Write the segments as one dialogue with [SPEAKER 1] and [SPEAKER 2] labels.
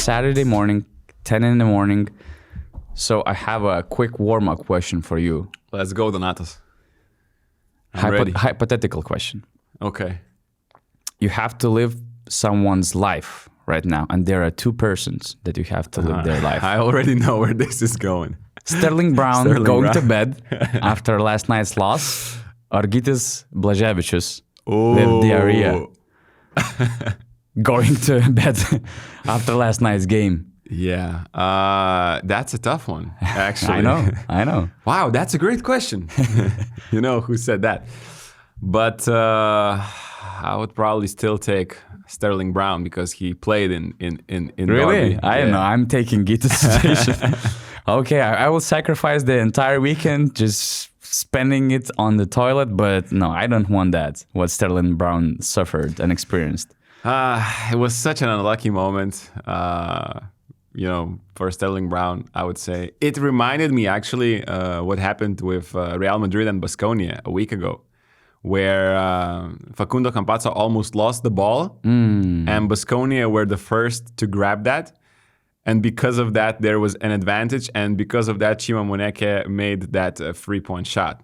[SPEAKER 1] Saturday morning, 10 in the morning. So I have a quick warm-up question for you.
[SPEAKER 2] Let's go, Donatas. I'm ready.
[SPEAKER 1] Hypothetical question.
[SPEAKER 2] Okay.
[SPEAKER 1] You have to live someone's life right now, and there are two persons that you have to live their life.
[SPEAKER 2] I already know where this is going.
[SPEAKER 1] Sterling Brown going to bed after last night's loss, or Gytis Blaževičius with diarrhea going to bed after last night's game.
[SPEAKER 2] Yeah, that's a tough one, actually.
[SPEAKER 1] I know.
[SPEAKER 2] Wow, that's a great question. You know who said that. But I would probably still take Sterling Brown because he played in
[SPEAKER 1] Really?
[SPEAKER 2] Derby.
[SPEAKER 1] I don't know. I'm taking Gytis' station. Okay, I will sacrifice the entire weekend just spending it on the toilet, but no, I don't want that, what Sterling Brown suffered and experienced.
[SPEAKER 2] It was such an unlucky moment, for Sterling Brown, I would say. It reminded me, actually, what happened with Real Madrid and Baskonia a week ago, where Facundo Campazzo almost lost the ball, and Baskonia were the first to grab that. And because of that, there was an advantage. And because of that, Chima Moneke made that 3-point shot.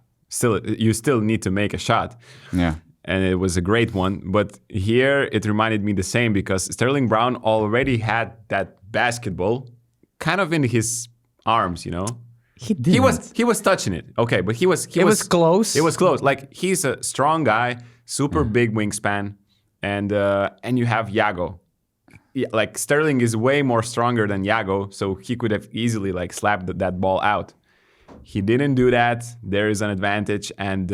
[SPEAKER 2] You still need to make a shot.
[SPEAKER 1] Yeah.
[SPEAKER 2] And it was a great one. But here, it reminded me the same because Sterling Brown already had that basketball kind of in his arms,
[SPEAKER 1] He didn't.
[SPEAKER 2] He was touching it. Okay, but it was
[SPEAKER 1] close.
[SPEAKER 2] It was close. Like, he's a strong guy, super big wingspan. And you have Iago. Yeah, like Sterling is way more stronger than Iago, so he could have easily slapped that ball out. He didn't do that. There is an advantage, and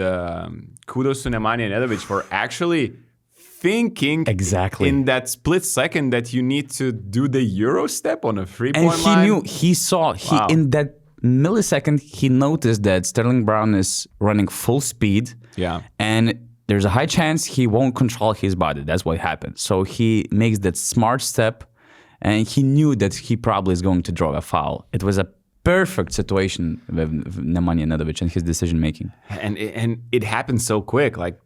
[SPEAKER 2] kudos to Nemanja Nedović for actually thinking
[SPEAKER 1] exactly
[SPEAKER 2] in that split second that you need to do the Euro step on a 3-point
[SPEAKER 1] line.
[SPEAKER 2] And
[SPEAKER 1] he saw in that millisecond he noticed that Sterling Brown is running full speed.
[SPEAKER 2] Yeah,
[SPEAKER 1] and there's a high chance he won't control his body. That's what happened. So he makes that smart step, and he knew that he probably is going to draw a foul. It was a perfect situation with Nemanja Nedović and his decision making.
[SPEAKER 2] And it happened so quick. Like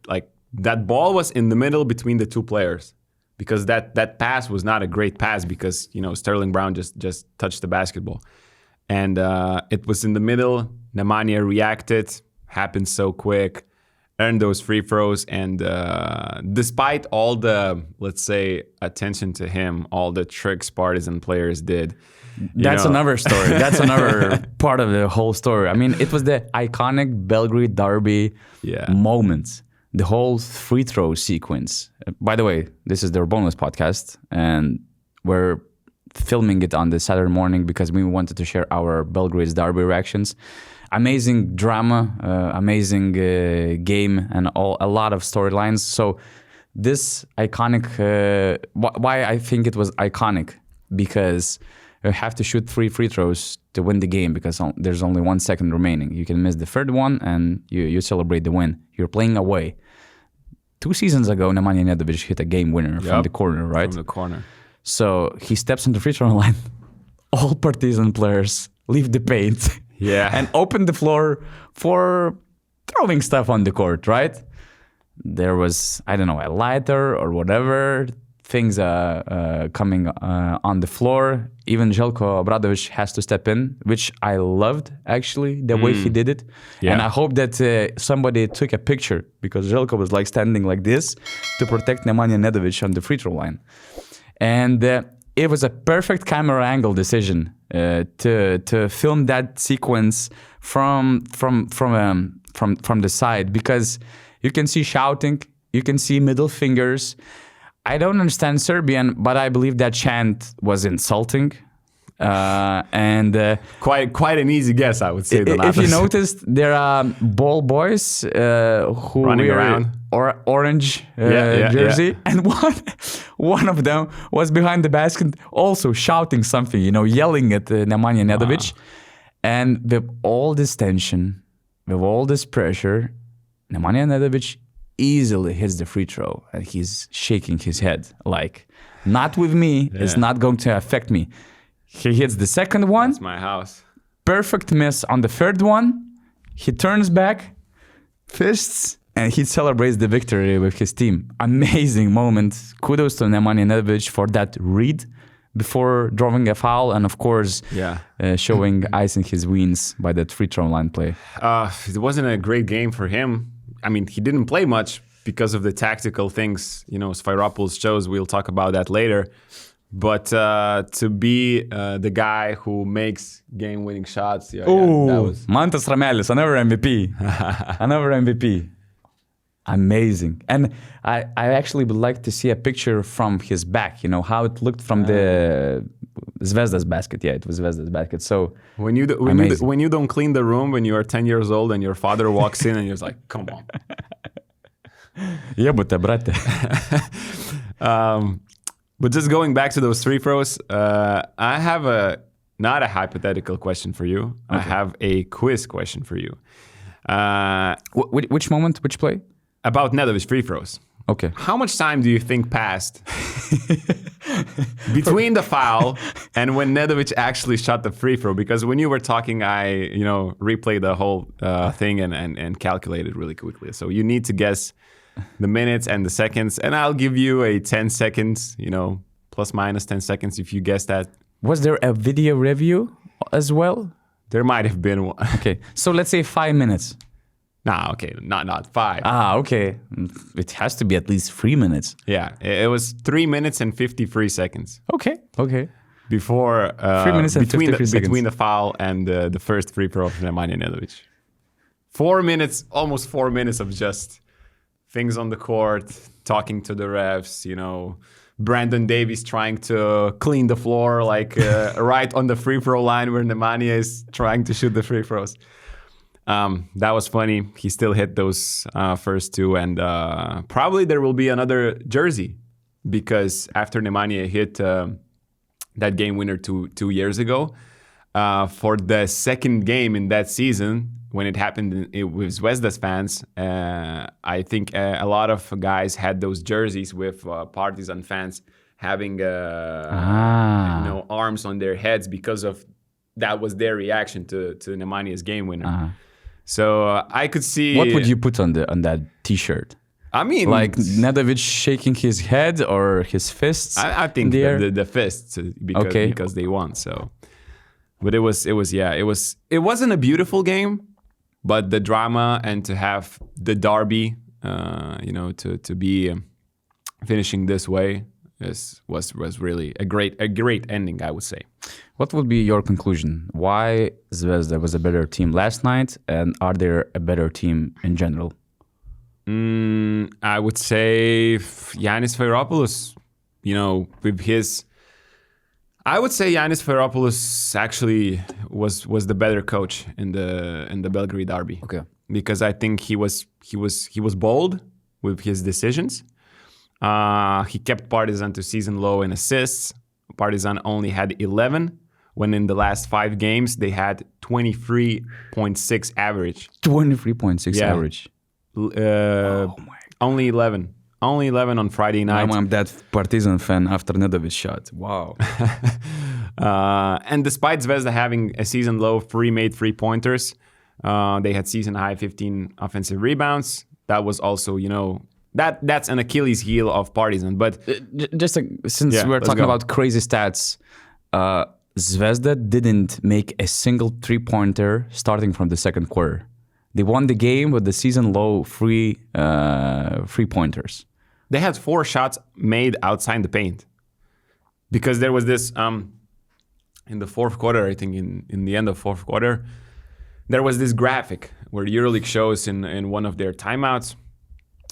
[SPEAKER 2] that ball was in the middle between the two players, because that pass was not a great pass because Sterling Brown just touched the basketball, and it was in the middle. Nemanja reacted. Happened so quick. Earned those free throws, and despite all the, let's say, attention to him, all the tricks Partizan players did.
[SPEAKER 1] That's another story. That's another part of the whole story. I mean, it was the iconic Belgrade derby moments, the whole free throw sequence. By the way, this is the URBONUS podcast, and we're filming it on the Saturday morning because we wanted to share our Belgrade's derby reactions. Amazing drama, amazing game, and a lot of storylines. So this iconic, why I think it was iconic, because you have to shoot 3 free throws to win the game because there's only 1 second remaining. You can miss the third one and you celebrate the win. You're playing away. 2 seasons ago, Nemanja Nedović hit a game winner from the corner, right?
[SPEAKER 2] From the corner.
[SPEAKER 1] So he steps on the free throw line. All Partizan players leave the paint.
[SPEAKER 2] Yeah.
[SPEAKER 1] And open the floor for throwing stuff on the court, right? There was, I don't know, a lighter or whatever. Things coming on the floor. Even Zeljko Obradović has to step in, which I loved, actually, the way he did it. Yeah. And I hope that somebody took a picture because Zeljko was standing like this to protect Nemanja Nedović on the free throw line. And it was a perfect camera angle decision to film that sequence from the side, because you can see shouting, you can see middle fingers. I don't understand Serbian, but I believe that chant was insulting. And
[SPEAKER 2] quite an easy guess, I would say.
[SPEAKER 1] If you noticed, there are ball boys who
[SPEAKER 2] running
[SPEAKER 1] wear
[SPEAKER 2] around
[SPEAKER 1] orange jersey, and one of them was behind the basket, also shouting something, yelling at Nemanja Nedović. And with all this tension, with all this pressure, Nemanja Nedović easily hits the free throw, and he's shaking his head like, "Not with me. It's not going to affect me." He hits the second one.
[SPEAKER 2] That's my house.
[SPEAKER 1] Perfect miss on the third one. He turns back, fists, and he celebrates the victory with his team. Amazing moment. Kudos to Nemanja Nedović for that read, before drawing a foul, and of course, showing ice in his veins by that free throw line play.
[SPEAKER 2] It wasn't a great game for him. I mean, he didn't play much because of the tactical things, Sfairopoulos chose. We'll talk about that later. But to be the guy who makes game-winning shots, that was...
[SPEAKER 1] Mantas Ramelis, another MVP. Another MVP. Amazing. And I actually would like to see a picture from his back, how it looked from the Zvezda's basket. Yeah, it was Zvezda's basket. So
[SPEAKER 2] when you don't clean the room when you are 10 years old and your father walks in and you're like, come on.
[SPEAKER 1] Jebute, brate.
[SPEAKER 2] But just going back to those free throws, I have not a hypothetical question for you. Okay. I have a quiz question for you.
[SPEAKER 1] Which moment? Which play?
[SPEAKER 2] About Nedović free throws.
[SPEAKER 1] Okay.
[SPEAKER 2] How much time do you think passed between the foul and when Nedović actually shot the free throw? Because when you were talking, I replayed the whole thing and calculated really quickly. So you need to guess the minutes and the seconds, and I'll give you a 10 seconds, plus minus 10 seconds if you guess that.
[SPEAKER 1] Was there a video review as well?
[SPEAKER 2] There might have been one.
[SPEAKER 1] Okay, so let's say 5 minutes.
[SPEAKER 2] Nah, okay, not 5.
[SPEAKER 1] Okay. It has to be at least 3 minutes.
[SPEAKER 2] Yeah, it was 3 minutes and 53 seconds.
[SPEAKER 1] Okay.
[SPEAKER 2] Before
[SPEAKER 1] 3 minutes and 53 seconds.
[SPEAKER 2] Between the foul and the first free throw of Nemanja Nedović. 4 minutes, almost 4 minutes of just things on the court, talking to the refs, Brandon Davies trying to clean the floor, right on the free throw line where Nemanja is trying to shoot the free throws. That was funny. He still hit those first two, and probably there will be another jersey because after Nemanja hit that game winner two years ago, for the second game in that season, when it happened with Zvezda's fans, I think a lot of guys had those jerseys with Partizan fans having arms on their heads because of that was their reaction to Nemanja's game winner. So I could see.
[SPEAKER 1] What would you put on that T-shirt?
[SPEAKER 2] I mean,
[SPEAKER 1] like Nedović shaking his head or his fists.
[SPEAKER 2] I think the fists because they won. So, but it wasn't a beautiful game, but the drama and to have the derby, to be finishing this way was really a great ending, I would say.
[SPEAKER 1] What would be your conclusion? Why Zvezda was a better team last night, and are they a better team in general?
[SPEAKER 2] I would say Giannis Sfairopoulos, with his... I would say Giannis Sfairopoulos actually was the better coach in the Belgrade derby.
[SPEAKER 1] Okay.
[SPEAKER 2] Because I think he was bold with his decisions. He kept Partizan to season low in assists. Partizan only had 11, when in the last 5 games they had 23.6 average.
[SPEAKER 1] 23.6 average.
[SPEAKER 2] Only 11. Only 11 on Friday night.
[SPEAKER 1] I'm that Partizan fan after Nedović shot. Wow.
[SPEAKER 2] And despite Zvezda having a season low 3 made 3-pointers, they had season high 15 offensive rebounds. That was also, that's an Achilles heel of Partizan. But
[SPEAKER 1] since we're talking about crazy stats, Zvezda didn't make a single 3-pointer starting from the second quarter. They won the game with the season low 3 3-pointers.
[SPEAKER 2] They had 4 shots made outside the paint. Because there was this, in the fourth quarter, I think in the end of fourth quarter, there was this graphic where EuroLeague shows in one of their timeouts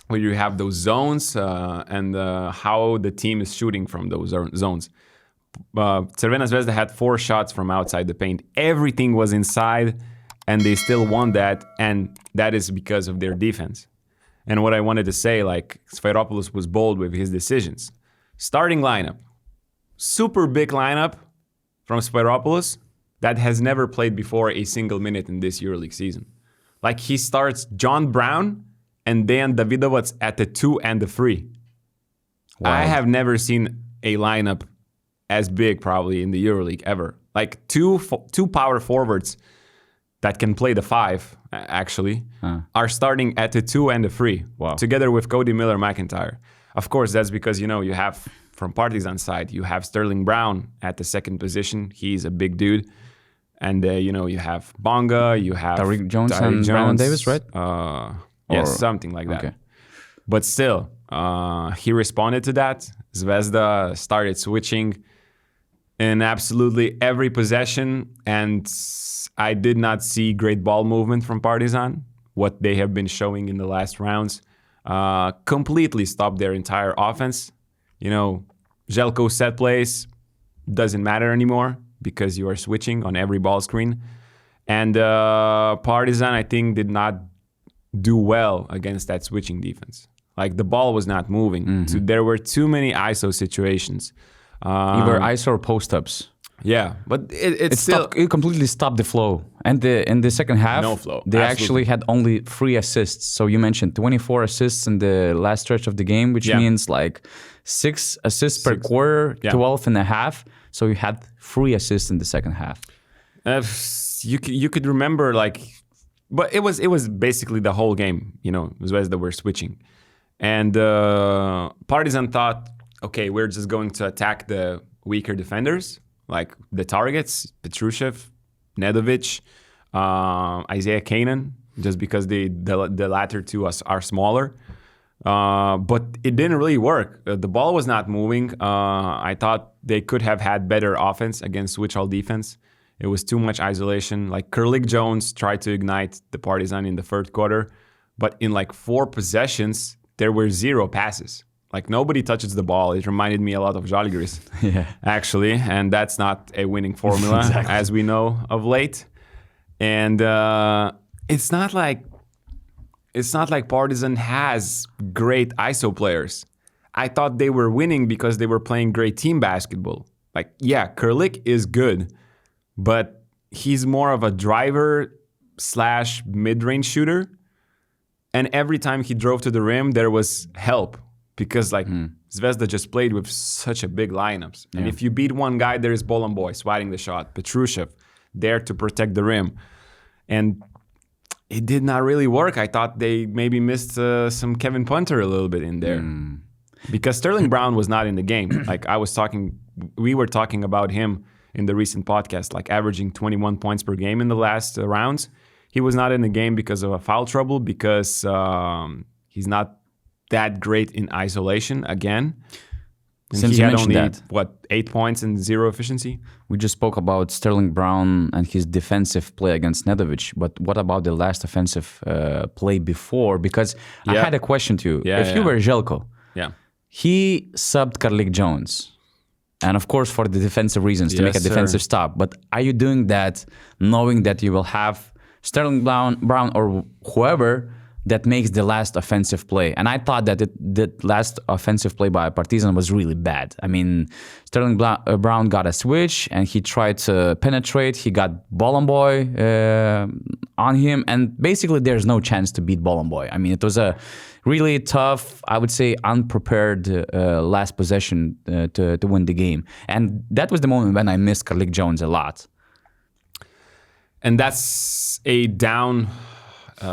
[SPEAKER 2] where you have those zones and how the team is shooting from those zones. Crvena Zvezda had 4 shots from outside the paint. Everything was inside, and they still won that, and that is because of their defense. And what I wanted to say, Sfairopoulos was bold with his decisions. Starting lineup. Super big lineup from Sfairopoulos that has never played before a single minute in this EuroLeague season. He starts John Brown and Dejan Davidovac at the 2 and the 3. Wow. I have never seen a lineup as big probably in the EuroLeague ever. Two power forwards that can play the 5, actually, are starting at the 2 and the 3, together with Cody Miller-McIntyre. Of course, that's because, you have from Partizan side, you have Sterling Brown at the second position. He's a big dude. And, you have Bonga, you have
[SPEAKER 1] Tariq Jones and Brandon Davis, right?
[SPEAKER 2] Something like that.
[SPEAKER 1] Okay.
[SPEAKER 2] But still, he responded to that. Zvezda started switching in absolutely every possession. And I did not see great ball movement from Partizan, what they have been showing in the last rounds. Completely stopped their entire offense. Zeljko set plays doesn't matter anymore because you are switching on every ball screen. And Partizan, I think, did not do well against that switching defense. Like, the ball was not moving. Mm-hmm. So there were too many ISO situations.
[SPEAKER 1] Either ISO or post-ups.
[SPEAKER 2] Yeah, but it still...
[SPEAKER 1] It completely stopped the flow. And in the second half,
[SPEAKER 2] no flow.
[SPEAKER 1] They actually had only 3 assists. So you mentioned 24 assists in the last stretch of the game, which means like 6 assists per quarter, 12 and a half. So you had 3 assists in the second half.
[SPEAKER 2] You could remember, like... But it was basically the whole game, Zvezda were switching. And Partizan thought, okay, we're just going to attack the weaker defenders, like the targets, Petrusev, Nedovic, Isaiah Kanan, just because the latter two are smaller. But it didn't really work. The ball was not moving. I thought they could have had better offense against switch-all defense. It was too much isolation. Like, Kurlik Jones tried to ignite the Partizan in the third quarter, but in like 4 possessions, there were 0 passes. Like, nobody touches the ball. It reminded me a lot of Žalgiris, actually, and that's not a winning formula, as we know of late. And it's not like Partizan has great ISO players. I thought they were winning because they were playing great team basketball. Like, Kurlik is good, but he's more of a driver / mid-range shooter. And every time he drove to the rim, there was help. Because Zvezda just played with such a big lineups. And if you beat one guy, there is Bolomboy swatting the shot, Petrusev there to protect the rim. And it did not really work. I thought they maybe missed some Kevin Punter a little bit in there. Because Sterling Brown was not in the game. Like, we were talking about him in the recent podcast, like averaging 21 points per game in the last rounds. He was not in the game because of a foul trouble, because he's not that great in isolation again. And
[SPEAKER 1] Since
[SPEAKER 2] he
[SPEAKER 1] you
[SPEAKER 2] had
[SPEAKER 1] mentioned
[SPEAKER 2] only,
[SPEAKER 1] that,
[SPEAKER 2] 8 points and 0 efficiency?
[SPEAKER 1] we just spoke about Sterling Brown and his defensive play against Nedovic, but what about the last offensive play before? Because I had a question to you. If you were Zeljko, he subbed Kurlik Jones. And of course, for the defensive reasons, to make a defensive stop. But are you doing that knowing that you will have Sterling Brown or whoever that makes the last offensive play? And I thought that the last offensive play by Partizan was really bad. I mean, Sterling Brown got a switch and he tried to penetrate. He got Bolomboy on him. And basically, there's no chance to beat Bolomboy. I mean, it was a really tough, I would say, unprepared last possession to win the game. And that was the moment when I missed Kurlik Jones a lot.
[SPEAKER 2] And that's a down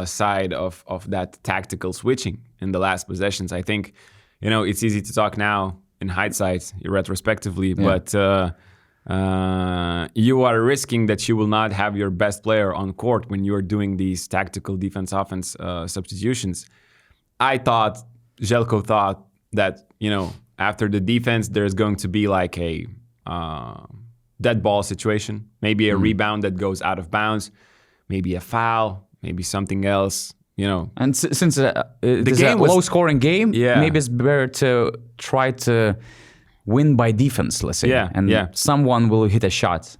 [SPEAKER 2] side of that tactical switching in the last possessions. I think, it's easy to talk now in hindsight, retrospectively, but you are risking that you will not have your best player on court when you are doing these tactical defense-offense substitutions. Zeljko thought that, after the defense, there's going to be like a dead ball situation, maybe a rebound that goes out of bounds, maybe a foul, maybe something else,
[SPEAKER 1] And since it's a low-scoring game, maybe it's better to try to win by defense, let's say. Someone will hit a shot.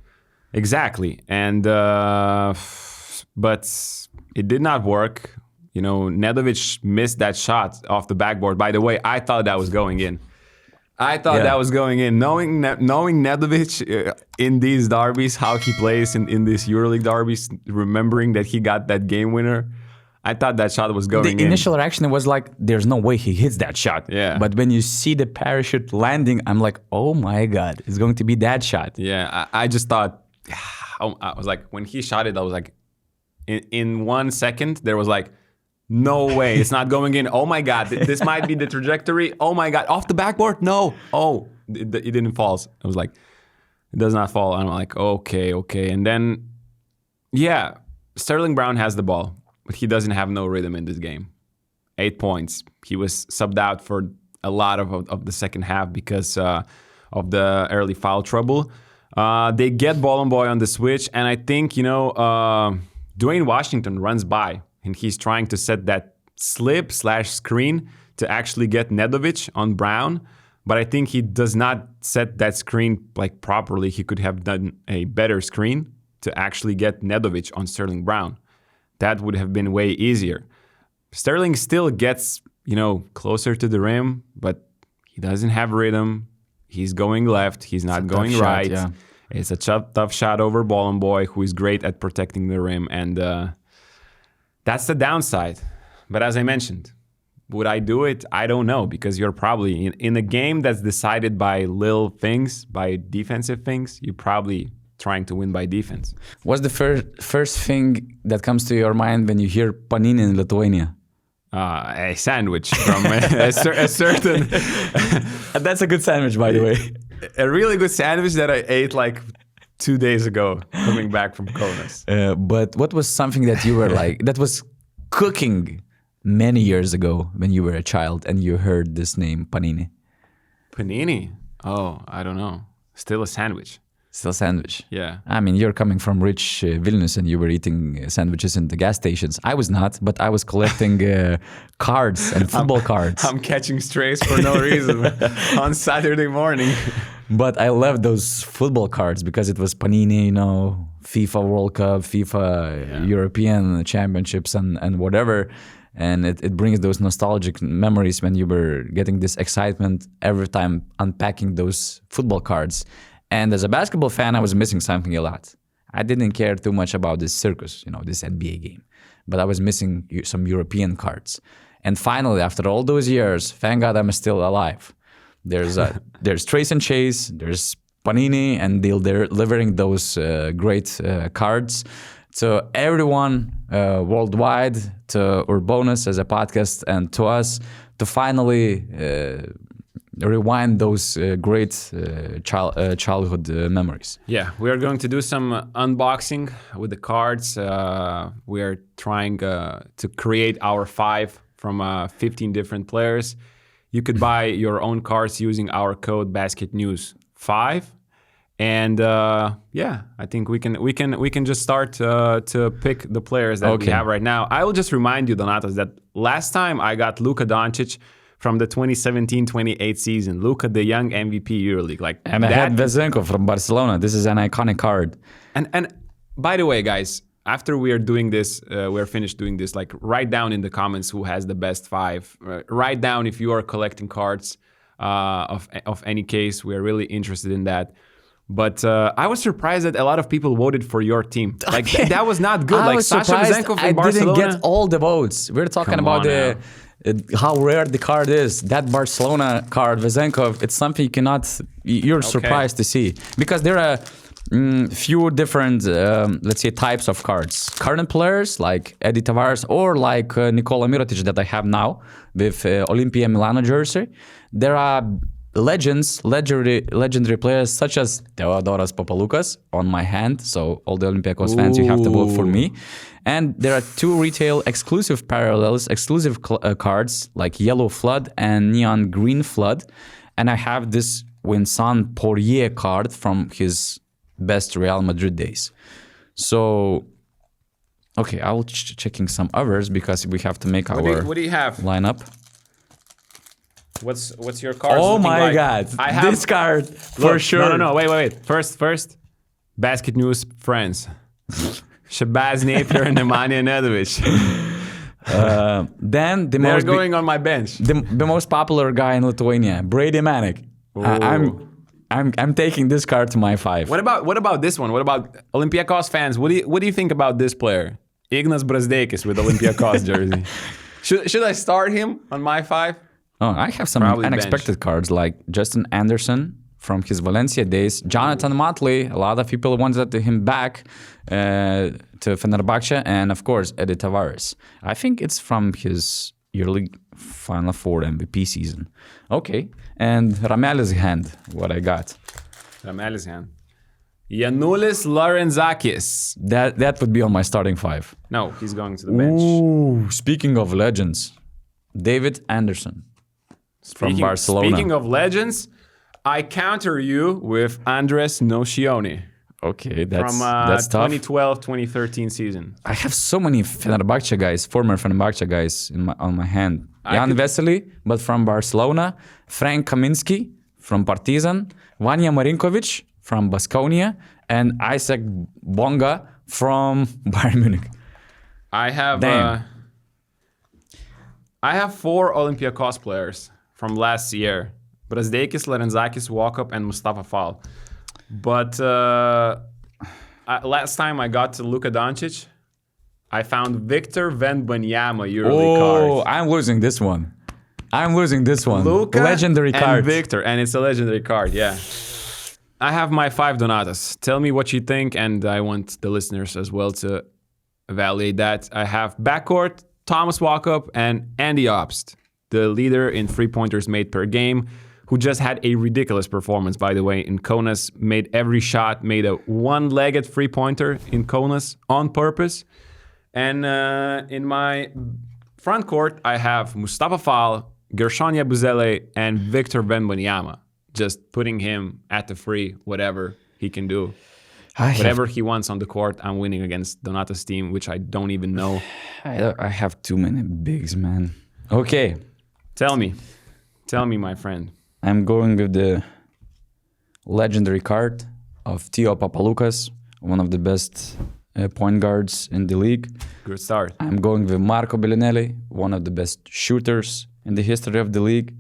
[SPEAKER 2] Exactly. And but it did not work. Nedovic missed that shot off the backboard. By the way, I thought that was going in. That was going in. Knowing Nedovic in these derbies, how he plays in these EuroLeague derbies, remembering that he got that game winner, I thought that shot was going in.
[SPEAKER 1] The initial reaction was like, there's no way he hits that shot.
[SPEAKER 2] Yeah.
[SPEAKER 1] But when you see the parachute landing, I'm like, oh my God, it's going to be that shot.
[SPEAKER 2] Yeah, I just thought, I was like, when he shot it, I was like, in 1 second, there was like, No way. It's not going in. Oh my God. This might be the trajectory. Oh my God. Off the backboard? No. Oh, it didn't fall. I was like, it does not fall. And I'm like, okay. And then, yeah, Sterling Brown has the ball, but he doesn't have no rhythm in this game. 8 points. He was subbed out for a lot of the second half because of the early foul trouble. They get Bolomboy on the switch, and I think, Dwayne Washington runs by, and he's trying to set that slip/screen to actually get Nedovic on Brown. But I think he does not set that screen like properly. He could have done a better screen to actually get Nedovic on Sterling Brown. That would have been way easier. Sterling still gets, closer to the rim, but he doesn't have rhythm. He's going left. He's not going right.
[SPEAKER 1] Shot, yeah.
[SPEAKER 2] It's a tough shot over Bolomboy, who is great at protecting the rim. And that's the downside. But as I mentioned, would I do it? I don't know, because you're probably in a game that's decided by little things, by defensive things, you're probably trying to win by defense.
[SPEAKER 1] What's the first thing that comes to your mind when you hear panini in Lithuania?
[SPEAKER 2] A sandwich from a certain...
[SPEAKER 1] That's a good sandwich, by the way.
[SPEAKER 2] A really good sandwich that I ate like 2 days ago, coming back from Kaunas.
[SPEAKER 1] But what was something that you were like, that was cooking many years ago when you were a child and you heard this name, panini?
[SPEAKER 2] Panini? Oh, I don't know. Still a sandwich.
[SPEAKER 1] Still sandwich.
[SPEAKER 2] Yeah.
[SPEAKER 1] I mean, you're coming from rich Vilnius and you were eating sandwiches in the gas stations. I was not, but I was collecting cards and football cards.
[SPEAKER 2] I'm catching strays for no reason on Saturday morning.
[SPEAKER 1] But I loved those football cards because it was panini, FIFA World Cup, FIFA European Championships and whatever. And it brings those nostalgic memories when you were getting this excitement every time unpacking those football cards. And as a basketball fan, I was missing something a lot. I didn't care too much about this circus, this NBA game. But I was missing some European cards. And finally, after all those years, thank God I'm still alive. There's Trace and Chase, there's Panini, and they're delivering those great cards to everyone worldwide, to URBONUS as a podcast, and to us to finally rewind those great childhood memories.
[SPEAKER 2] Yeah, we are going to do some unboxing with the cards. We are trying to create our 5 from 15 different players. You could buy your own cards using our code BasketNews5. And I think we can just start to pick the players that we have right now. I will just remind you, Donatas, that last time I got Luka Doncic from the 2017-28 season. Luka, the young MVP EuroLeague.
[SPEAKER 1] And I had Zeljko from Barcelona. This is an iconic card.
[SPEAKER 2] And by the way, guys, after we are doing this, we're finished doing this, write down in the comments who has the best 5. Write down if you are collecting cards of any case. We're really interested in that. But I was surprised that a lot of people voted for your team. That was not good.
[SPEAKER 1] I was
[SPEAKER 2] Sasha
[SPEAKER 1] surprised
[SPEAKER 2] Vezenkov from
[SPEAKER 1] I
[SPEAKER 2] Barcelona
[SPEAKER 1] didn't get all the votes. We're talking about how rare the card is. That Barcelona card, Vezenkov, it's something you're surprised to see. Because there are few different, let's say, types of cards. Current players like Eddie Tavares or like Nikola Mirotic that I have now with Olimpia Milano jersey. There are legendary players such as Theodoras Papaloukas on my hand. So all the Olympiacos fans, you have to vote for me. And there are 2 retail exclusive parallels, exclusive cards like Yellow Flood and Neon Green Flood. And I have this Vincent Poirier card from his best Real Madrid days. So, okay, I will checking some others because we have to make our
[SPEAKER 2] what do you have?
[SPEAKER 1] Lineup.
[SPEAKER 2] What's your card?
[SPEAKER 1] Oh my God!
[SPEAKER 2] I have
[SPEAKER 1] this card for sure.
[SPEAKER 2] No, wait. First, Basket News friends. Shabazz Napier and Nemanja Nedovic.
[SPEAKER 1] Then
[SPEAKER 2] they're going on my bench.
[SPEAKER 1] The most popular guy in Lithuania, Brady Manek. I'm taking this card to my 5.
[SPEAKER 2] What about this one? What about Olympiacos fans? What do you think about this player? Ignas Brazdeikis with Olympiacos jersey. Should I start him on my 5?
[SPEAKER 1] Oh, I have some unexpected cards like Justin Anderson from his Valencia days. Jonathan Motley, a lot of people wanted him back to Fenerbahce, and of course Eddie Tavares. I think it's from his EuroLeague Final Four MVP season. Okay, and Rameli's hand, what I got.
[SPEAKER 2] Rameli's hand. Giannulis Laurenzakis.
[SPEAKER 1] That would be on my starting five.
[SPEAKER 2] No, he's going to the bench.
[SPEAKER 1] Ooh, speaking of legends, David Anderson from Barcelona.
[SPEAKER 2] Speaking of legends, I counter you with Andres Nocioni.
[SPEAKER 1] Okay, that's tough.
[SPEAKER 2] 2012-2013 season.
[SPEAKER 1] I have so many Fenerbahce guys, former Fenerbahce guys on my hand. Jan Vesely, but from Barcelona. Frank Kaminsky from Partizan. Vanja Marinkovic from Baskonia. And Isaac Bonga from Bayern Munich.
[SPEAKER 2] I have 4 Olympiacos players from last year. Brazdeikis, Larenzakis, Walkup, and Mustafa Fall. But last time I got to Luka Doncic, I found Victor Wembanyama EuroLeague card.
[SPEAKER 1] Oh, I'm losing this one.
[SPEAKER 2] Luka
[SPEAKER 1] legendary
[SPEAKER 2] and
[SPEAKER 1] card.
[SPEAKER 2] Victor, and it's a legendary card, yeah. I have my 5 Donatas. Tell me what you think, and I want the listeners as well to evaluate that. I have backcourt, Thomas Walkup, and Andy Obst, the leader in 3-pointers made per game, who just had a ridiculous performance, by the way, in Kaunas, made every shot, made a one-legged 3-pointer in Kaunas on purpose. And in my front court, I have Mustafa Fall, Gershon Yabusele, and Victor Wembanyama, just putting him at the free, whatever he can do. Whatever he wants on the court, I'm winning against Donata's team, which I don't even know.
[SPEAKER 1] I have too many bigs, man. Okay.
[SPEAKER 2] Tell me, my friend.
[SPEAKER 1] I'm going with the legendary card of Theo Papaloukas, one of the best point guards in the league.
[SPEAKER 2] Good start.
[SPEAKER 1] I'm going with Marco Bellinelli, one of the best shooters in the history of the league.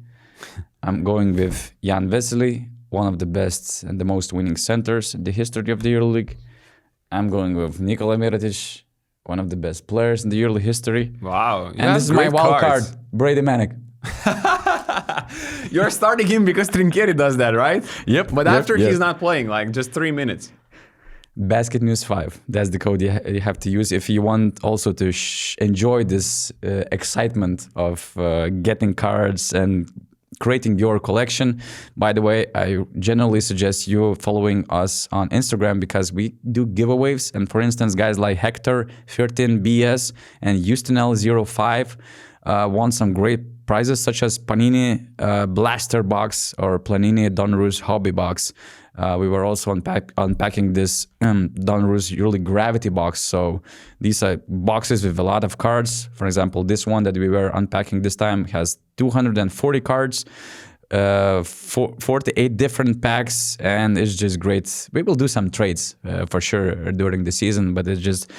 [SPEAKER 1] I'm going with Jan Vesely, one of the best and the most winning centers in the history of the EuroLeague. I'm going with Nikola Mirotic, one of the best players in the EuroLeague history.
[SPEAKER 2] Wow.
[SPEAKER 1] And this is my wild card, Brady Manick.
[SPEAKER 2] You're starting him because Trinchieri does that, right?
[SPEAKER 1] Yep.
[SPEAKER 2] But after he's not playing, like just 3 minutes.
[SPEAKER 1] BasketNews 5. That's the code you have to use if you want also to enjoy this excitement of getting cards and creating your collection. By the way, I generally suggest you following us on Instagram because we do giveaways. And for instance, guys like Hector 13BS and Houstonl05 won some great prizes such as Panini Blaster Box or Panini Donruss Hobby Box. We were also unpacking this Donruss EuroLeague Gravity Box. So these are boxes with a lot of cards. For example, this one that we were unpacking this time has 240 cards, 48 different packs, and it's just great. We will do some trades for sure during the season, but it's just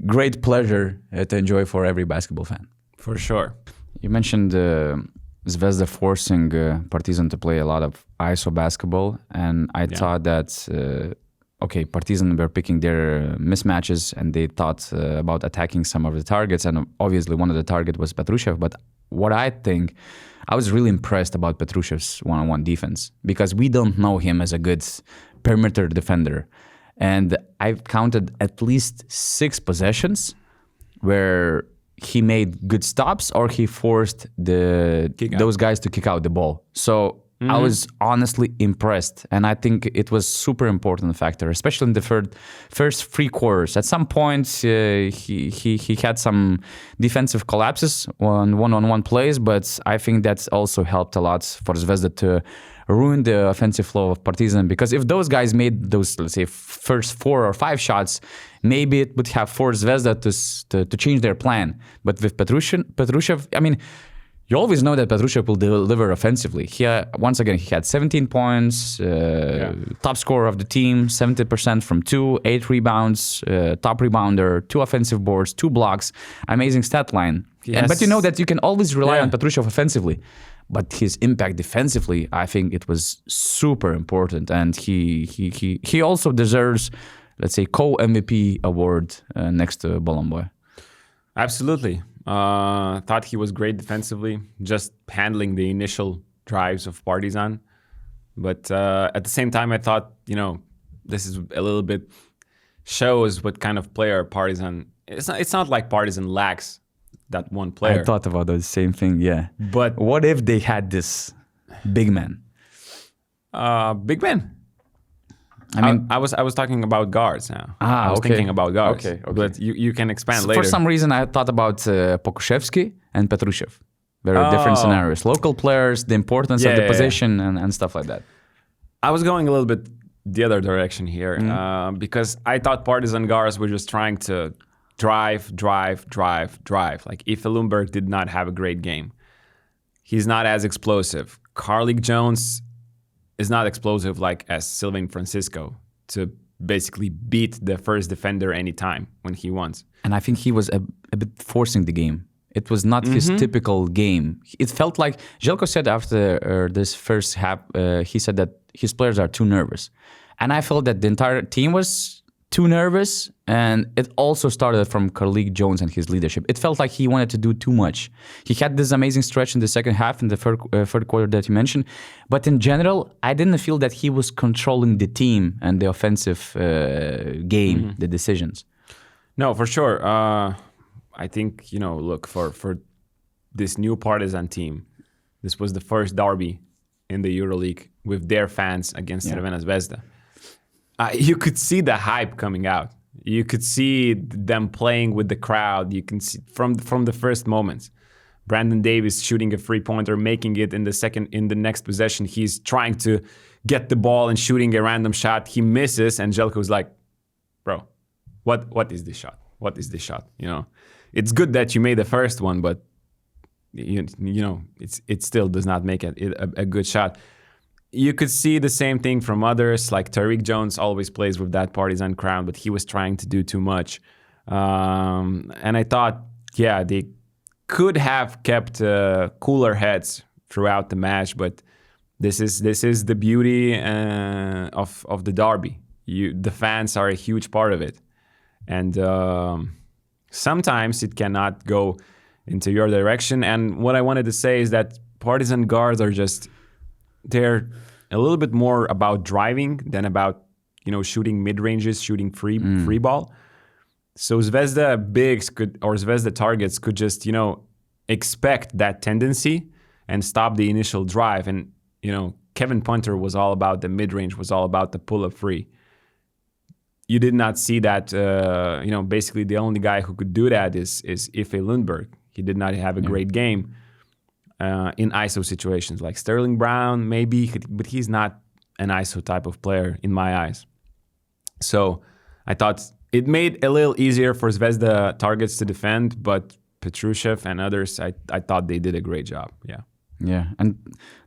[SPEAKER 1] great pleasure to enjoy for every basketball fan.
[SPEAKER 2] For sure.
[SPEAKER 1] You mentioned Zvezda forcing Partizan to play a lot of ISO basketball, and I thought that, Partizan were picking their mismatches, and they thought about attacking some of the targets, and obviously one of the targets was Petrusev, but what I think, I was really impressed about Petrusev's one-on-one defense, because we don't know him as a good perimeter defender, and I've counted at least 6 possessions where he made good stops or he forced those guys to kick out the ball. So I was honestly impressed, and I think it was super important factor, especially in the first 3 quarters. At some points, he had some defensive collapses on one-on-one plays, but I think that's also helped a lot for Zvezda to ruin the offensive flow of Partizan, because if those guys made those, let's say, first 4 or 5 shots, maybe it would have forced Zvezda to change their plan. But with Petrusev, I mean, you always know that Petrusev will deliver offensively. Once again, he had 17 points, top scorer of the team, 70% from 2, 8 rebounds, top rebounder, 2 offensive boards, 2 blocks, amazing stat line. But you know that you can always rely on Petrusev offensively. But his impact defensively, I think it was super important, and he also deserves, let's say, co-MVP award next to Bolomboy.
[SPEAKER 2] Absolutely. Thought he was great defensively, just handling the initial drives of Partizan. But at the same time, I thought, this is a little bit shows what kind of player Partizan. It's not like Partizan lacks that one player.
[SPEAKER 1] I thought about the same thing, yeah.
[SPEAKER 2] But
[SPEAKER 1] what if they had this big man?
[SPEAKER 2] Big man. I mean, I was talking about guards now. I was thinking about guards. Okay. But you can expand later.
[SPEAKER 1] For some reason, I thought about Pokuševski and Petrusev. Very different scenarios. Local players, the importance of the position, and stuff like that.
[SPEAKER 2] I was going a little bit the other direction here because I thought Partizan guards were just trying to drive. Like if Lundberg did not have a great game, he's not as explosive. Carlik Jones is not explosive like as Sylvain Francisco to basically beat the first defender anytime when he wants.
[SPEAKER 1] And I think he was a bit forcing the game. It was not his typical game. It felt like Zeljko said after this first half, he said that his players are too nervous. And I felt that the entire team was too nervous. And it also started from Carlik Jones and his leadership. It felt like he wanted to do too much. He had this amazing stretch in the second half, in the third quarter that you mentioned. But in general, I didn't feel that he was controlling the team and the offensive game, the decisions.
[SPEAKER 2] No, for sure. I think, look, for this new Partizan team, this was the first derby in the EuroLeague with their fans against Crvena Zvezda. You could see the hype coming out. You could see them playing with the crowd. You can see from the first moments. Brandon Davis shooting a free-pointer, making it in the next possession. He's trying to get the ball and shooting a random shot. He misses, and Zeljko's like, bro, what is this shot? What is this shot? It's good that you made the first one, but it still does not make it a good shot. You could see the same thing from others, like Tariq Jones always plays with that Partizan crowd, but he was trying to do too much. And I thought, they could have kept cooler heads throughout the match, but this is the beauty of the derby. The fans are a huge part of it, and sometimes it cannot go into your direction. And what I wanted to say is that Partizan guards are they're a little bit more about driving than about, shooting mid-ranges, shooting free ball. So Zvezda bigs Zvezda targets could just, expect that tendency and stop the initial drive. And, Kevin Punter was all about the mid-range, was all about the pull-up free. You did not see that, basically the only guy who could do that is Ife Lundberg. He did not have a great game in ISO situations. Like Sterling Brown, maybe, but he's not an ISO type of player in my eyes. So I thought it made a little easier for Zvezda targets to defend, but Petrusev and others, I thought they did a great job.
[SPEAKER 1] Yeah, and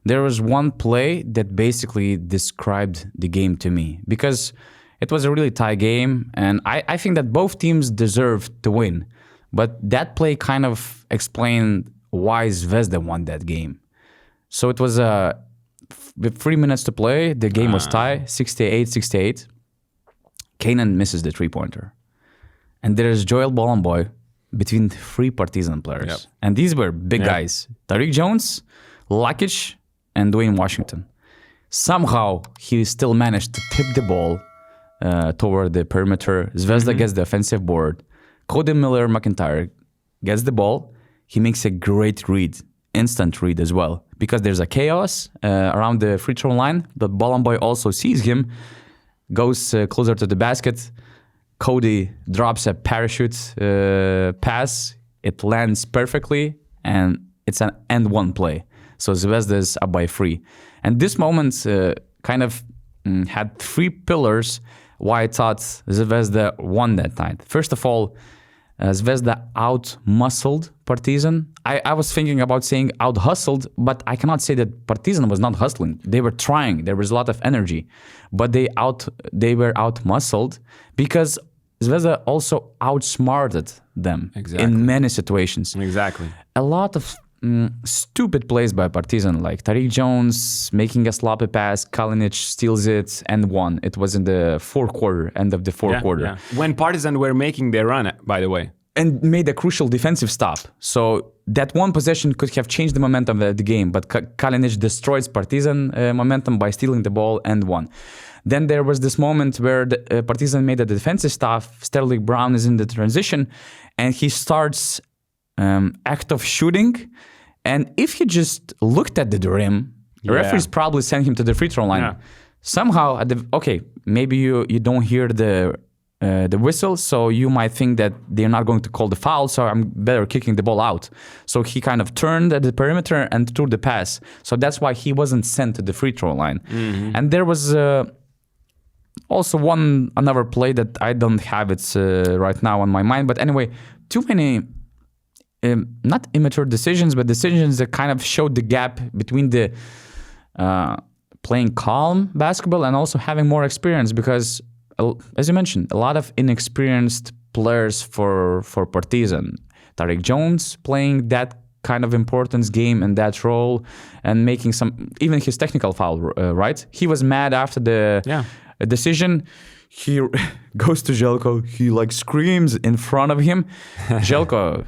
[SPEAKER 1] there was one play that basically described the game to me, because it was a really tight game, and I think that both teams deserved to win. But that play kind of explained why Zvezda won that game. So it was with 3 minutes to play, the game was tied, 68-68. Kanan misses the three-pointer. And there's Joel Bolomboy between 3 Partizan players. Yep. And these were big guys. Tariq Jones, Lakic, and Dwayne Washington. Somehow, he still managed to tip the ball toward the perimeter. Zvezda gets the offensive board. Cody Miller-McIntyre gets the ball. He makes a great read, instant read as well, because there's a chaos around the free throw line. But Bolomboy also sees him, goes closer to the basket. Cody drops a parachute pass. It lands perfectly, and it's an end one play. So Zvezda is up by 3. And this moment kind of had 3 pillars why I thought Zvezda won that night. First of all, Zvezda out-muscled Partizan. I was thinking about saying out-hustled, but I cannot say that Partizan was not hustling. They were trying. There was a lot of energy. But they were out-muscled because Zvezda also outsmarted them in many situations.
[SPEAKER 2] Exactly.
[SPEAKER 1] A lot of stupid plays by Partizan, like Tariq Jones making a sloppy pass, Kalinic steals it and won. It was in the fourth quarter, end of the fourth quarter.
[SPEAKER 2] Yeah. When Partizan were making their run, by the way,
[SPEAKER 1] and made a crucial defensive stop. So that one possession could have changed the momentum of the game, but Kalinic destroyed Partizan momentum by stealing the ball and won. Then there was this moment where the Partizan made a defensive stop. Sterling Brown is in the transition, and he starts act of shooting. And if he just looked at the rim, the referees probably sent him to the free throw line. Yeah. Somehow, maybe you don't hear the whistle, so you might think that they're not going to call the foul, so I'm better kicking the ball out. So he kind of turned at the perimeter and threw the pass. So that's why he wasn't sent to the free throw line. Mm-hmm. And there was also another play that I don't have it right now on my mind. But anyway, too many not immature decisions, but decisions that kind of showed the gap between the playing calm basketball and also having more experience, because as you mentioned, a lot of inexperienced players for Partizan. Tariq Jones playing that kind of importance game and that role and making even his technical foul, right? He was mad after the decision. He goes to Zeljko, he screams in front of him. Zeljko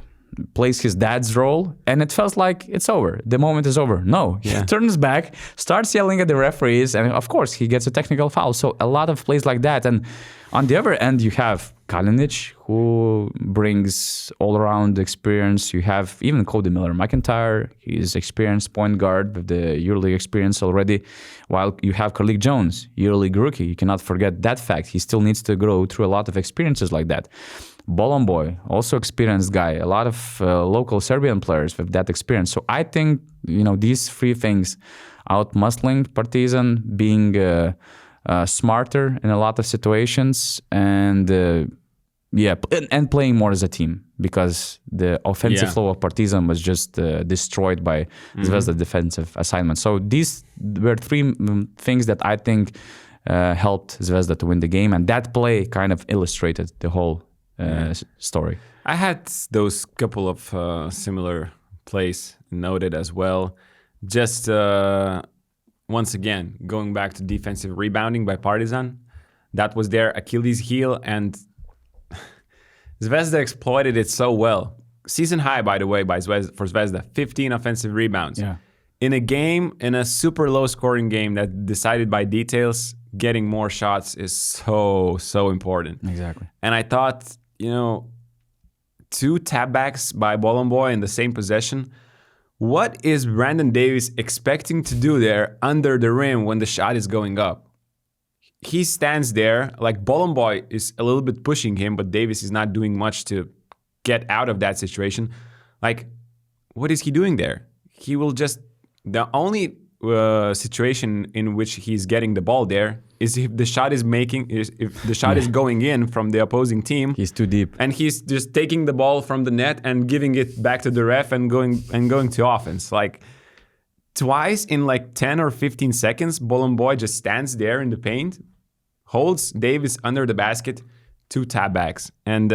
[SPEAKER 1] plays his dad's role, and it felt like it's over. The moment is over. No, he turns back, starts yelling at the referees, and of course he gets a technical foul. So a lot of plays like that. And on the other end, you have Kalinic, who brings all-around experience. You have even Cody Miller-McIntyre. He's experienced point guard with the EuroLeague experience already, while you have Tariq Jones, EuroLeague rookie. You cannot forget that fact. He still needs to grow through a lot of experiences like that. Bolomboy, also experienced guy. A lot of local Serbian players with that experience. So I think, these three things, out-muscling Partizan, being smarter in a lot of situations, and playing more as a team, because the offensive flow of Partizan was just destroyed by Zvezda defensive assignment. So these were three things that I think helped Zvezda to win the game, and that play kind of illustrated the whole story.
[SPEAKER 2] I had those couple of similar plays noted as well. Just once again, going back to defensive rebounding by Partizan, that was their Achilles heel, and Zvezda exploited it so well. Season high, by the way, for Zvezda, 15 offensive rebounds. Yeah. In a game, in a super low scoring game that decided by details, getting more shots is so important.
[SPEAKER 1] Exactly.
[SPEAKER 2] And I thought, 2 tap backs by Bolomboy in the same possession. What is Brandon Davis expecting to do there under the rim when the shot is going up? He stands there, Bolomboy is a little bit pushing him, but Davis is not doing much to get out of that situation. What is he doing there? He will just... The only situation in which he's getting the ball there is if the shot is going in from the opposing team.
[SPEAKER 1] He's too deep,
[SPEAKER 2] and he's just taking the ball from the net and giving it back to the ref and going to offense. Twice in 10 or 15 seconds, Bolomboy just stands there in the paint, holds Davis under the basket, 2 tap backs, and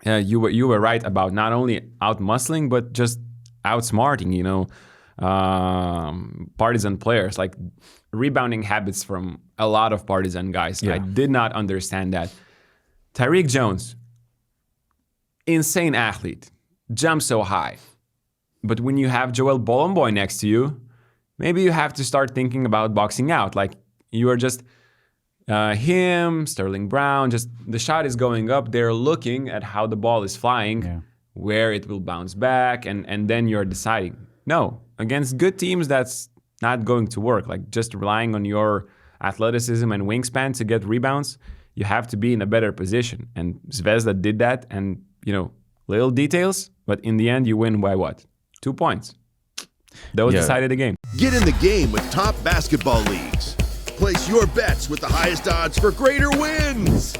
[SPEAKER 2] you were right about not only out muscling but just outsmarting. Partizan players, rebounding habits from a lot of Partizan guys. I did not understand that. Tariq Jones, insane athlete, jumps so high. But when you have Joel Bolomboy next to you, maybe you have to start thinking about boxing out. You are just him, Sterling Brown, just the shot is going up. They're looking at how the ball is flying, where it will bounce back, and then you're deciding. No, against good teams, that's not going to work. Just relying on your athleticism and wingspan to get rebounds, you have to be in a better position. And Zvezda did that, and, little details, but in the end, you win by what? 2 points. Those decided the game.
[SPEAKER 3] Get in the game with top basketball leagues. Place your bets with the highest odds for greater wins.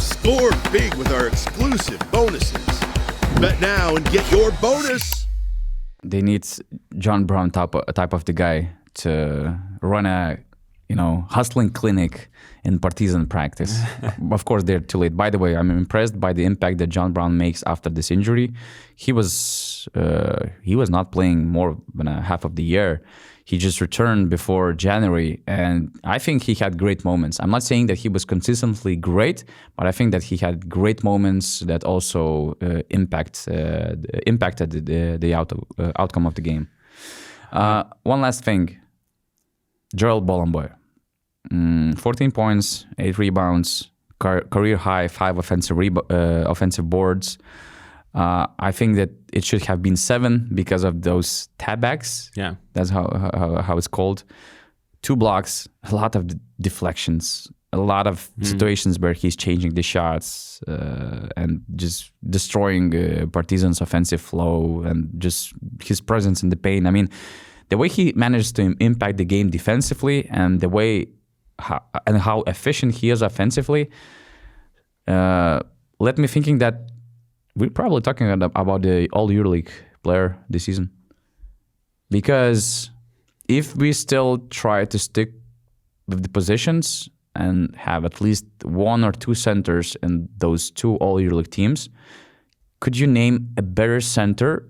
[SPEAKER 3] Score big with our exclusive bonuses. Bet now and get your bonus.
[SPEAKER 1] They need John Brown type of the guy to run a, hustling clinic in Partizan practice. Of course, they're too late. By the way, I'm impressed by the impact that John Brown makes after this injury. He was not playing more than a half of the year. He just returned before January, and I think he had great moments. I'm not saying that he was consistently great, but I think that he had great moments that also impacted the outcome of the game. One last thing. Gerald Bolomboy. 14 points, 8 rebounds, career high, 5 offensive boards. I think that it should have been 7 because of those tabacks.
[SPEAKER 2] Yeah,
[SPEAKER 1] that's how it's called. 2 blocks, a lot of deflections, a lot of situations where he's changing the shots and just destroying Partizan's offensive flow and just his presence in the paint. I mean, the way he managed to impact the game defensively and the way how efficient he is offensively, let me thinking that we're probably talking about the All-EuroLeague player this season. Because if we still try to stick with the positions and have at least 1 or 2 centers in those 2 All-EuroLeague teams, could you name a better center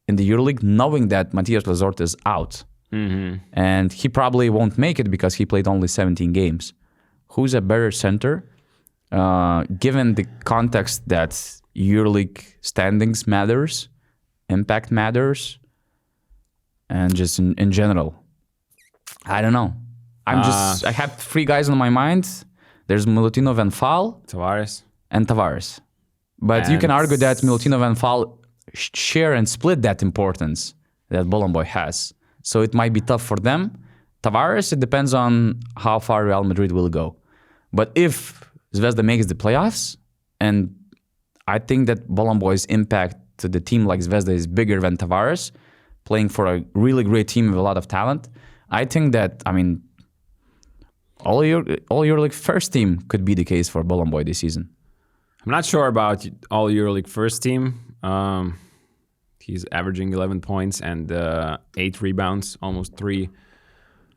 [SPEAKER 1] in the EuroLeague knowing that Matias Lazorte is out?
[SPEAKER 2] Mm-hmm.
[SPEAKER 1] And he probably won't make it because he played only 17 games. Who's a better center? Given the context that EuroLeague standings matters, impact matters, and just in general. I don't know. I have 3 guys on my mind. There's Milutinov and Fall. Tavares. But you can argue that Milutinov and Fall share and split that importance that Bolomboy has. So it might be tough for them. Tavares, it depends on how far Real Madrid will go. But if Zvezda makes the playoffs, and I think that Bolomboy's impact to the team like Zvezda is bigger than Tavares, playing for a really great team with a lot of talent. I think that, all EuroLeague first team could be the case for Bolomboy this season.
[SPEAKER 2] I'm not sure about all EuroLeague first team. He's averaging 11 points and 8 rebounds, almost 3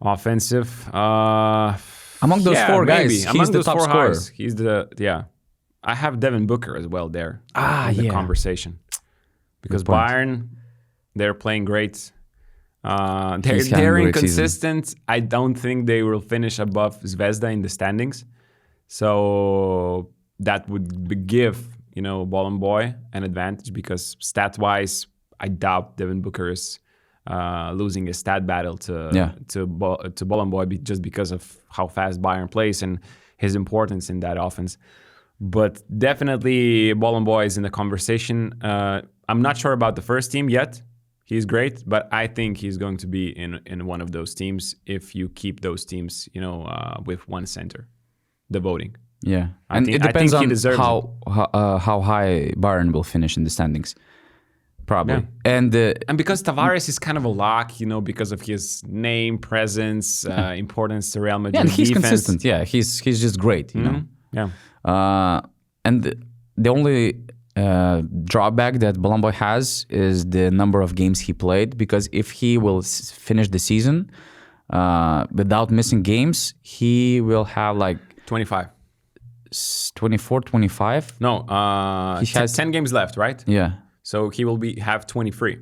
[SPEAKER 2] offensive.
[SPEAKER 1] Among those 4 guys, he's the top scorer.
[SPEAKER 2] He's I have Devin Booker as well there in the conversation. Because Bayern, they're playing great. They're inconsistent. Season. I don't think they will finish above Zvezda in the standings. So that would give, Bolomboy an advantage because stat-wise, I doubt Devin Booker is losing a stat battle to Bolomboy just because of how fast Bayern plays and his importance in that offense. But definitely Bolomboy is in the conversation. I'm not sure about the first team yet. He's great, but I think he's going to be in one of those teams if you keep those teams, with one center, the voting.
[SPEAKER 1] Yeah, it depends on how high Bayern will finish in the standings. Probably. Yeah.
[SPEAKER 2] And because Tavares is kind of a lock, because of his name, presence, importance to Real Madrid.
[SPEAKER 1] Yeah, and he's
[SPEAKER 2] defense.
[SPEAKER 1] Consistent. Yeah, he's just great, know.
[SPEAKER 2] Yeah.
[SPEAKER 1] And the only drawback that Bolomboy has is the number of games he played, because if he will finish the season without missing games, he will have
[SPEAKER 2] 25.
[SPEAKER 1] 24, 25?
[SPEAKER 2] No, he has 10 games left, right?
[SPEAKER 1] Yeah.
[SPEAKER 2] So he will have 23.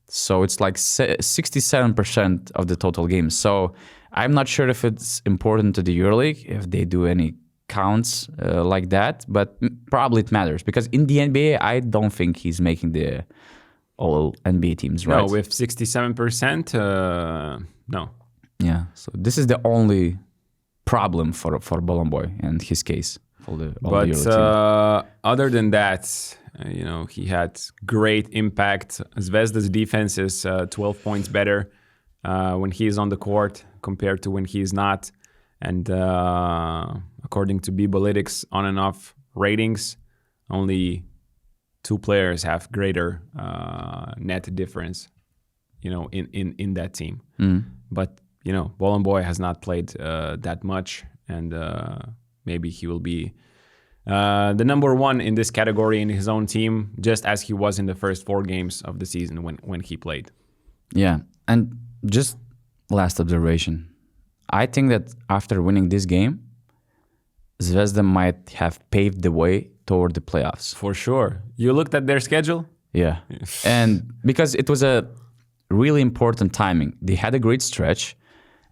[SPEAKER 1] So it's 67% of the total games. So I'm not sure if it's important to the EuroLeague, if they do any counts like that, but probably it matters because in the NBA, I don't think he's making the all NBA teams, right?
[SPEAKER 2] No, with 67%, no.
[SPEAKER 1] Yeah, so this is the only problem for Bolomboy in his case.
[SPEAKER 2] But other than that, he had great impact. Zvezda's defense is 12 points better when he is on the court compared to when he is not. And according to Bibolytics on and off ratings, only 2 players have greater net difference, in that team. But, Bolomboy has not played that much, and maybe he will be the number 1 in this category in his own team, just as he was in the first 4 games of the season when he played.
[SPEAKER 1] Yeah, and just last observation. I think that after winning this game, Zvezda might have paved the way toward the playoffs.
[SPEAKER 2] For sure. You looked at their schedule?
[SPEAKER 1] Yeah. And because it was a really important timing. They had a great stretch,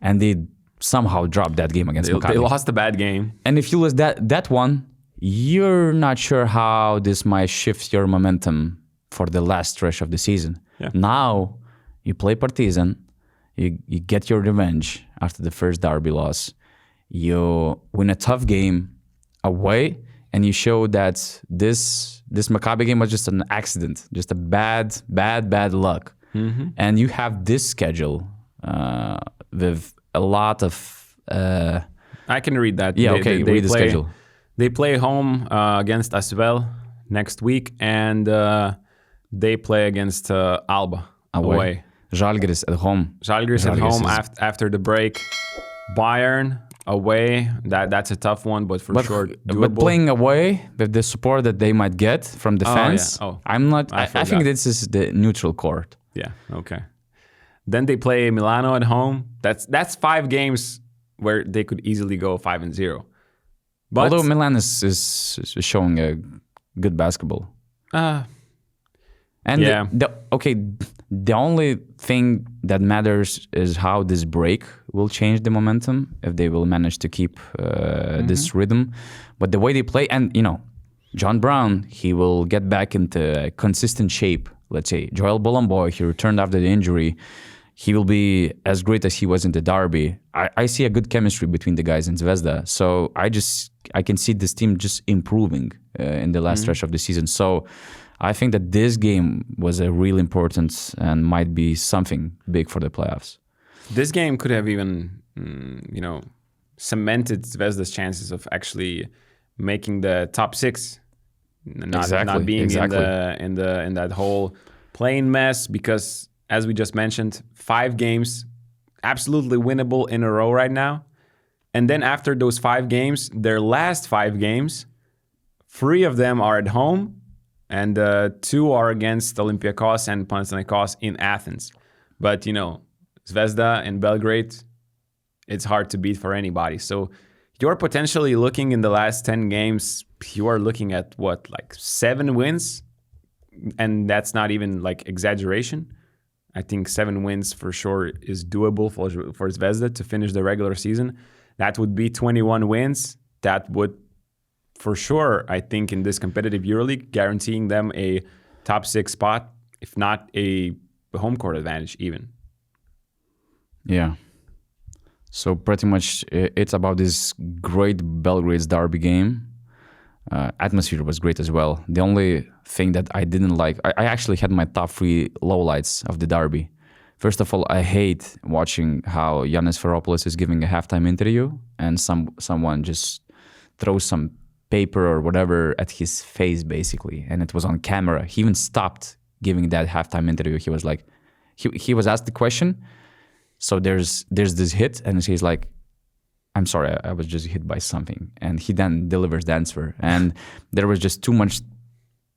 [SPEAKER 1] and they somehow dropped that game against Maccabi.
[SPEAKER 2] They lost a bad game.
[SPEAKER 1] And if you lose that one, you're not sure how this might shift your momentum for the last stretch of the season.
[SPEAKER 2] Yeah.
[SPEAKER 1] Now, you play Partizan, you get your revenge after the first derby loss. You win a tough game away, and you show that this Maccabi game was just an accident, just a bad luck. Mm-hmm. And you have this schedule with a lot of...
[SPEAKER 2] I can read that.
[SPEAKER 1] Yeah, read the schedule.
[SPEAKER 2] They play home against Asvel next week, and they play against Alba away.
[SPEAKER 1] Žalgiris at home.
[SPEAKER 2] Žalgiris at home after the break. Bayern away. That's a tough one, but sure doable.
[SPEAKER 1] But playing away with the support that they might get from the fans, I think this is the neutral court.
[SPEAKER 2] Yeah, okay. Then they play Milano at home. That's 5 games where they could easily go 5-0. But
[SPEAKER 1] although Milan is showing a good basketball. The only thing that matters is how this break will change the momentum, if they will manage to keep this rhythm. But the way they play, and John Brown, he will get back into consistent shape. Let's say Joel Bolomboy, he returned after the injury. He will be as great as he was in the derby. I see a good chemistry between the guys in Zvezda. So I can see this team just improving in the last stretch of the season. So I think that this game was a really important and might be something big for the playoffs.
[SPEAKER 2] This game could have even, cemented Zvezda's chances of actually making the top 6, not being in that whole playing mess. Because as we just mentioned, 5 games absolutely winnable in a row right now, and then after those 5 games, their last 5 games, 3 of them are at home. And 2 are against Olympiacos and Panathinaikos in Athens. But, Zvezda and Belgrade, it's hard to beat for anybody. So you're potentially looking in the last 10 games, you are looking at 7 wins? And that's not even exaggeration. I think 7 wins for sure is doable for Zvezda to finish the regular season. That would be 21 wins. That would for sure, I think, in this competitive EuroLeague, guaranteeing them a top 6 spot, if not a home court advantage even.
[SPEAKER 1] Yeah. So pretty much it's about this great Belgrade's derby game. Atmosphere was great as well. The only thing that I didn't like, I actually had my top 3 lowlights of the derby. First of all, I hate watching how Sfairopoulos is giving a halftime interview and someone just throws some paper or whatever at his face, basically, and it was on camera. He even stopped giving that halftime interview. He was like, he was asked the question. So there's this hit, and he's like, "I'm sorry, I was just hit by something," and he then delivers the answer. And there was just too much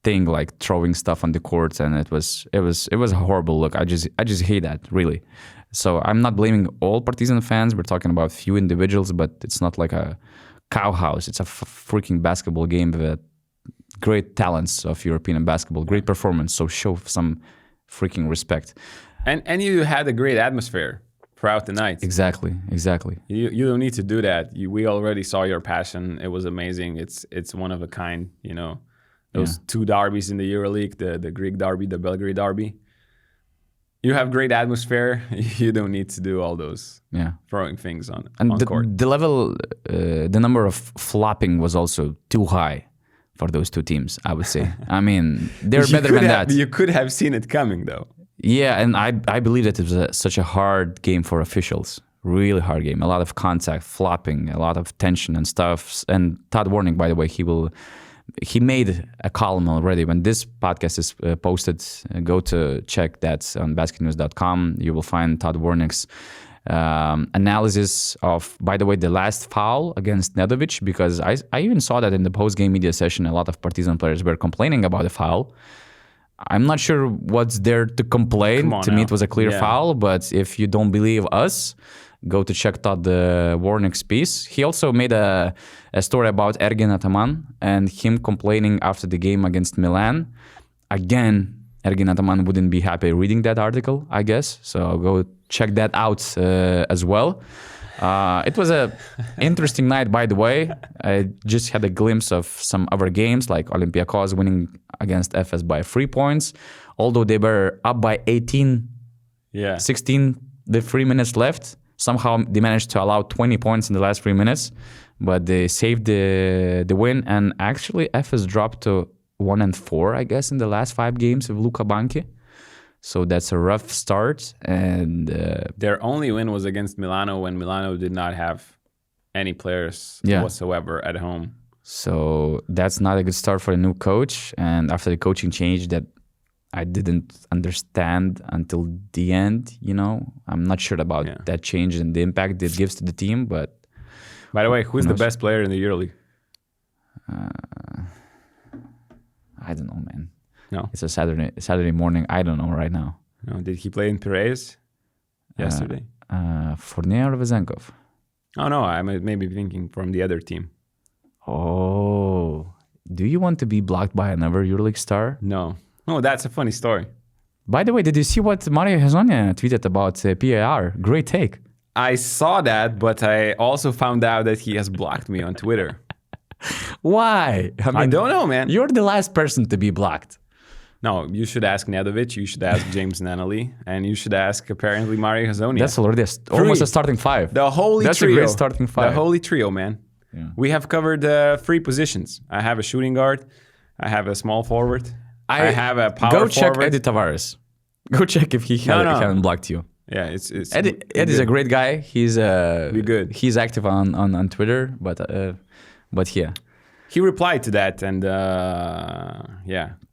[SPEAKER 1] thing throwing stuff on the court, and it was a horrible look. I just hate that, really. So I'm not blaming all Partizan fans. We're talking about few individuals, but it's not like a cow house. It's a freaking basketball game with great talents of European basketball, great performance. So show some freaking respect.
[SPEAKER 2] And you had a great atmosphere throughout the night.
[SPEAKER 1] Exactly.
[SPEAKER 2] You don't need to do that. We already saw your passion. It was amazing. It's one of a kind. Those 2 derbies in the EuroLeague, the Greek derby, the Belgrade derby. You have great atmosphere. You don't need to do all those throwing things on court.
[SPEAKER 1] The level, the number of flopping was also too high for those 2 teams, I would say. I mean, they're better than that.
[SPEAKER 2] You could have seen it coming, though.
[SPEAKER 1] Yeah, and I believe that it was such a hard game for officials. Really hard game. A lot of contact, flopping, a lot of tension and stuff. And Todd Warnick, by the way, he made a column already. When this podcast is posted, go to check that on BasketNews.com. You will find Todd Warnick's analysis of, by the way, the last foul against Nedovic, because I even saw that in the post-game media session, a lot of Partizan players were complaining about the foul. I'm not sure what's there to complain. To me, it was a clear foul, but if you don't believe us, go to check out the Warnick's piece. He also made a story about Ergin Ataman and him complaining after the game against Milan. Again, Ergin Ataman wouldn't be happy reading that article, I guess. So go check that out as well. It was a interesting night, by the way. I just had a glimpse of some other games, like Olympiacos winning against Efes by 3 points. Although they were up by 18, 16, the 3 minutes left. Somehow they managed to allow 20 points in the last 3 minutes, but they saved the win. And actually, Efes dropped to 1-4, I guess, in the last 5 games of Luka Banki. So that's a rough start. And
[SPEAKER 2] their only win was against Milano when Milano did not have any players whatsoever at home.
[SPEAKER 1] So that's not a good start for a new coach. And after the coaching change that I didn't understand until the end, I'm not sure about that change and the impact it gives to the team. But
[SPEAKER 2] by the way, who's the best player in the EuroLeague?
[SPEAKER 1] I don't know, man.
[SPEAKER 2] No,
[SPEAKER 1] it's a Saturday morning. I don't know right now.
[SPEAKER 2] No, did he play in Piraeus yesterday?
[SPEAKER 1] Fournier or Vezenkov?
[SPEAKER 2] Oh no, I may be thinking from the other team.
[SPEAKER 1] Oh, do you want to be blocked by another EuroLeague star?
[SPEAKER 2] No. Oh, that's a funny story.
[SPEAKER 1] By the way, did you see what Mario Hezonja tweeted about PAR? Great take.
[SPEAKER 2] I saw that, but I also found out that he has blocked me on Twitter.
[SPEAKER 1] Why?
[SPEAKER 2] I don't know, man.
[SPEAKER 1] You're the last person to be blocked.
[SPEAKER 2] No, you should ask Nedovic, you should ask James Nanali, and you should ask apparently Mario Hezonja.
[SPEAKER 1] That's already almost a starting 5.
[SPEAKER 2] The holy
[SPEAKER 1] That's
[SPEAKER 2] trio.
[SPEAKER 1] A great starting 5.
[SPEAKER 2] The holy trio, man. Yeah. We have covered 3 positions. I have a shooting guard. I have a small forward. I have a power forward.
[SPEAKER 1] Go check Eddie Tavares. Go check if he hadn't blocked you.
[SPEAKER 2] Yeah, it's
[SPEAKER 1] Eddie's a great guy. He's
[SPEAKER 2] good.
[SPEAKER 1] He's active on Twitter, but yeah.
[SPEAKER 2] He replied to that, and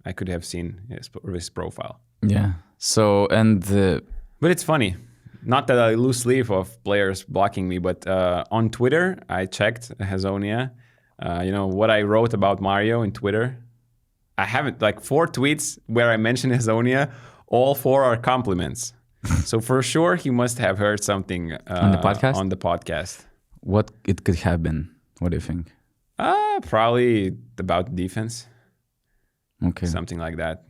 [SPEAKER 2] I could have seen his profile.
[SPEAKER 1] Yeah. So
[SPEAKER 2] but it's funny. Not that I lose sleep of players blocking me, but on Twitter I checked Hezonja. What I wrote about Mario in Twitter. I haven't 4 tweets where I mention Hezonja. All 4 are compliments. So for sure he must have heard something
[SPEAKER 1] on the podcast.
[SPEAKER 2] On the podcast.
[SPEAKER 1] What it could have been? What do you think?
[SPEAKER 2] Probably about defense.
[SPEAKER 1] Okay.
[SPEAKER 2] Something like that.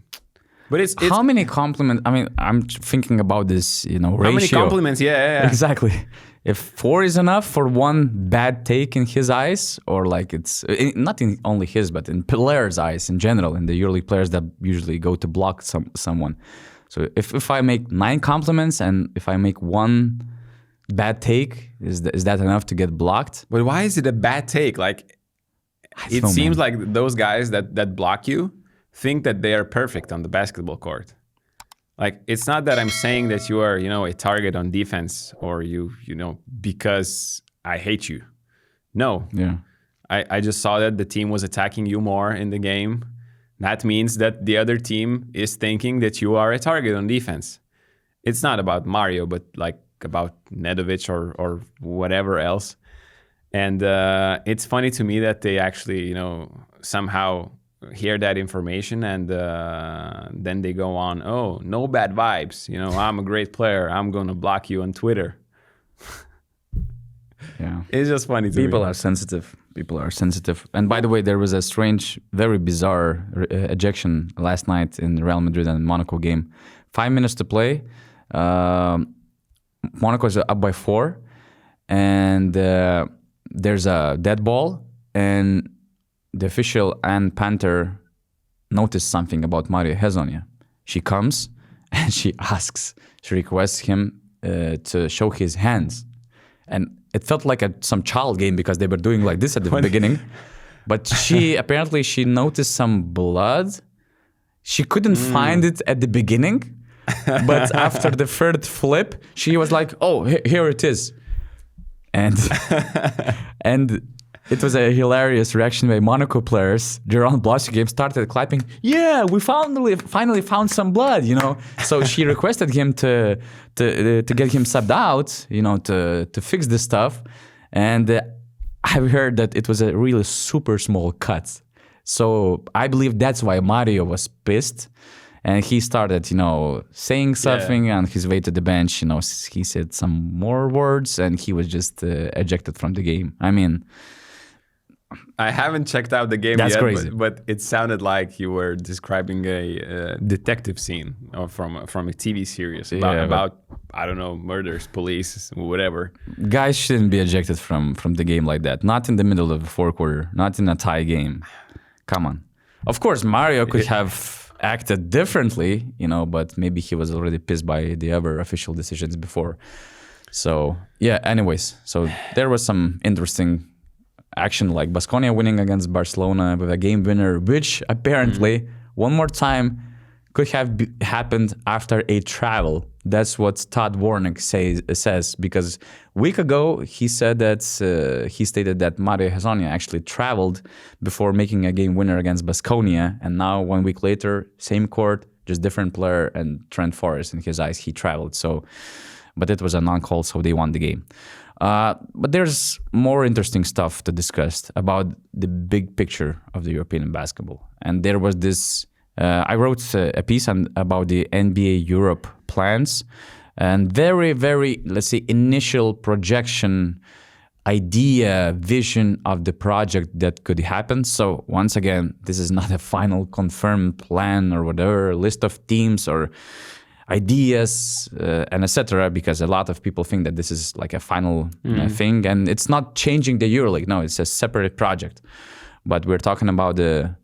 [SPEAKER 2] But it's
[SPEAKER 1] how many compliments? I mean, I'm thinking about this, ratio.
[SPEAKER 2] How many compliments? Yeah.
[SPEAKER 1] Exactly. If 4 is enough for one bad take in his eyes, or it's not in only his, but in players' eyes in general, in the EuroLeague players that usually go to block someone. So if I make 9 compliments and if I make 1 bad take, is that enough to get blocked?
[SPEAKER 2] But why is it a bad take? It seems like those guys that block you think that they are perfect on the basketball court. It's not that I'm saying that you are, a target on defense or because I hate you. No.
[SPEAKER 1] Yeah.
[SPEAKER 2] I just saw that the team was attacking you more in the game. That means that the other team is thinking that you are a target on defense. It's not about Mario, but about Nedovic or whatever else. And it's funny to me that they actually, somehow hear that information and then they go on, oh, no bad vibes. I'm a great player. I'm going to block you on Twitter.
[SPEAKER 1] Yeah.
[SPEAKER 2] It's just funny to me.
[SPEAKER 1] People are sensitive. And by the way, there was a strange, very bizarre ejection last night in the Real Madrid and Monaco game. 5 minutes to play. Monaco is up by 4. And there's a dead ball. And the official, Anne Panther, noticed something about Mario Hezonja. She comes and she requests him to show his hands. And it felt like some child game because they were doing like this at the beginning. But she noticed some blood. She couldn't find it at the beginning. But after the third flip, she was like, oh, here it is. And it was a hilarious reaction by Monaco players. Jerome Blasio game started clapping. Yeah, we finally found some blood, So she requested him to get him subbed out, to fix this stuff. And I've heard that it was a really super small cut. So I believe that's why Mario was pissed. And he started, saying something on his way to the bench. He said some more words and he was just ejected from the game. I mean,
[SPEAKER 2] I haven't checked out the game
[SPEAKER 1] That's
[SPEAKER 2] yet,
[SPEAKER 1] crazy.
[SPEAKER 2] but it sounded like you were describing a detective scene or from a TV series about I don't know, murders, police, whatever.
[SPEAKER 1] Guys shouldn't be ejected from the game like that. Not in the middle of the fourth quarter. Not in a tie game. Come on. Of course, Mario could have acted differently, but maybe he was already pissed by the other official decisions before. So, yeah, anyways. So there was some interesting action, like Baskonia winning against Barcelona with a game winner, which apparently, one more time, could have happened after a travel. That's what Todd Warnick says, because a week ago he said that he stated that Mario Hezonja actually traveled before making a game winner against Baskonia, and now 1 week later, same court, just different player, and Trent Forrest, in his eyes, he traveled. So, but it was a non-call, so they won the game. But there's more interesting stuff to discuss about the big picture of the European basketball, and there was this. I wrote a piece about the NBA Europe plans and very, very, let's say, initial projection, idea, vision of the project that could happen. So once again, this is not a final confirmed plan or whatever, list of teams or ideas and etc. Because a lot of people think that this is like a final thing, and it's not changing the EuroLeague. No, it's a separate project. But we're talking about the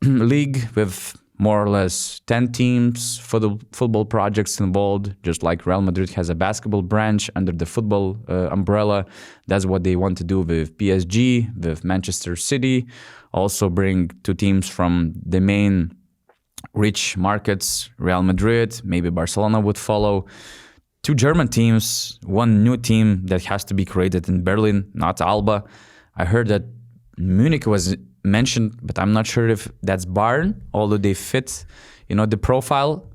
[SPEAKER 1] league with more or less 10 teams for the football projects involved, just like Real Madrid has a basketball branch under the football umbrella. That's what they want to do with PSG, with Manchester City. Also bring 2 teams from the main rich markets, Real Madrid, maybe Barcelona would follow. 2 German teams, 1 new team that has to be created in Berlin, not Alba. I heard that Munich was mentioned, but I'm not sure if that's Bayern, although they fit, the profile.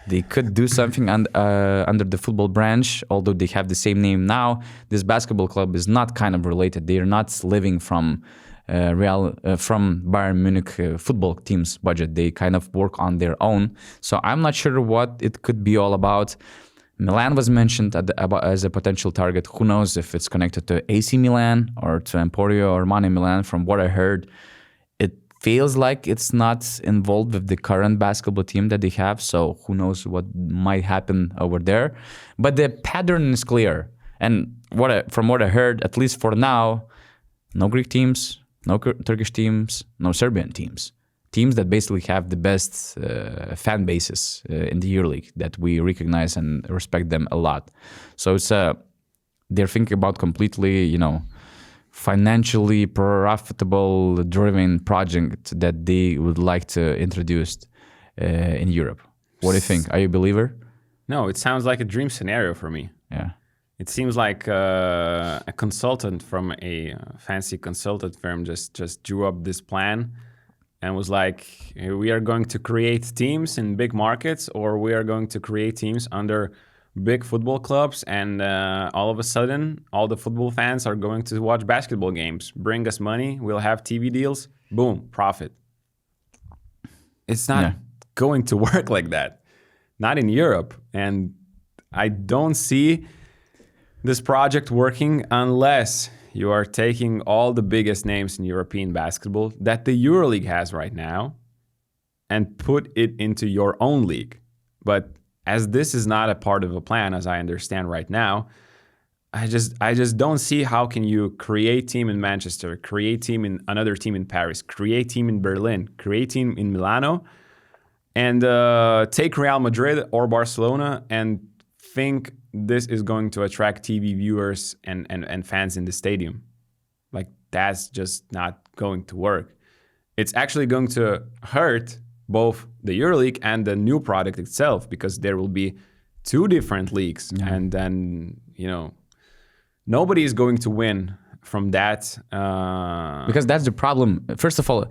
[SPEAKER 1] They could do something under the football branch, although they have the same name now. This basketball club is not kind of related. They are not living from from Bayern Munich football team's budget. They kind of work on their own. So I'm not sure what it could be all about. Milan was mentioned as a potential target. Who knows if it's connected to AC Milan or to Emporio or Armani Milan. From what I heard, it feels like it's not involved with the current basketball team that they have. So who knows what might happen over there. But the pattern is clear. And from what I heard, at least for now, no Greek teams, no Turkish teams, no Serbian teams. Teams that basically have the best fan bases in the EuroLeague, that we recognize and respect them a lot. So it's they're thinking about completely, financially profitable driven project that they would like to introduce in Europe. What do you think? Are you a believer?
[SPEAKER 2] No, it sounds like a dream scenario for me.
[SPEAKER 1] Yeah.
[SPEAKER 2] It seems like a consultant from a fancy consultant firm just drew up this plan and was like, we are going to create teams in big markets, or we are going to create teams under big football clubs, and all of a sudden, all the football fans are going to watch basketball games. Bring us money, we'll have TV deals, boom, profit. It's not going to work like that. Not in Europe. And I don't see this project working unless you are taking all the biggest names in European basketball that the EuroLeague has right now and put it into your own league. But as this is not a part of a plan, as I understand right now, I just don't see how can you create team in Manchester, create team in another team in Paris, create team in Berlin, create team in Milano, and take Real Madrid or Barcelona and think this is going to attract TV viewers and fans in the stadium. Like, that's just not going to work. It's actually going to hurt both the EuroLeague and the new product itself, because there will be 2 different leagues. Yeah. And then, nobody is going to win from that.
[SPEAKER 1] Because that's the problem. First of all,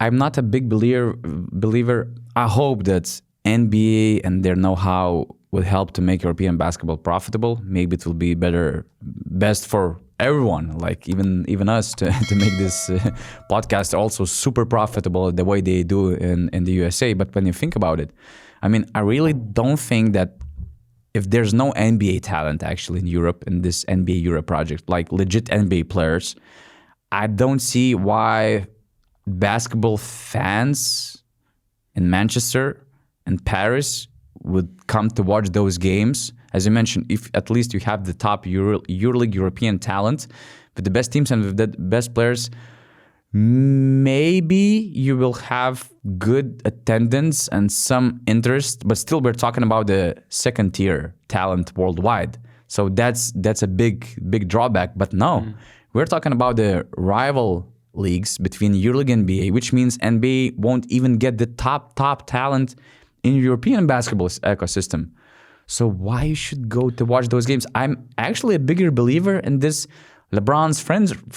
[SPEAKER 1] I'm not a big believer. I hope that NBA and their know-how will help to make European basketball profitable. Maybe it will be best for everyone, like even us, to make this podcast also super profitable the way they do in the USA. But when you think about it, I mean, I really don't think that if there's no NBA talent actually in Europe in this NBA Europe project, like legit NBA players, I don't see why basketball fans in Manchester and Paris would come to watch those games. As you mentioned, if at least you have the top EuroLeague European talent with the best teams and with the best players, maybe you will have good attendance and some interest, but still we're talking about the second tier talent worldwide. So that's a big drawback. But no, we're talking about the rival leagues between EuroLeague and NBA, which means NBA won't even get the top talent in European basketball ecosystem. So why you should go to watch those games? I'm actually a bigger believer in this LeBron's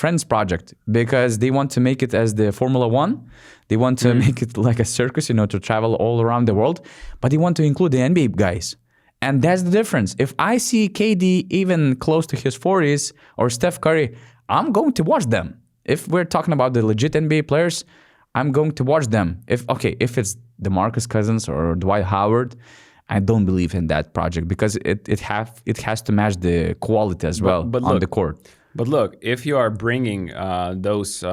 [SPEAKER 1] friends project, because they want to make it as the Formula One. They want to make it like a circus, to travel all around the world, but they want to include the NBA guys. And that's the difference. If I see KD even close to his 40s or Steph Curry, I'm going to watch them. If we're talking about the legit NBA players, I'm going to watch them. If it's DeMarcus Cousins or Dwight Howard, I don't believe in that project, because it has to match the quality as well on the court.
[SPEAKER 2] But look, if you are bringing those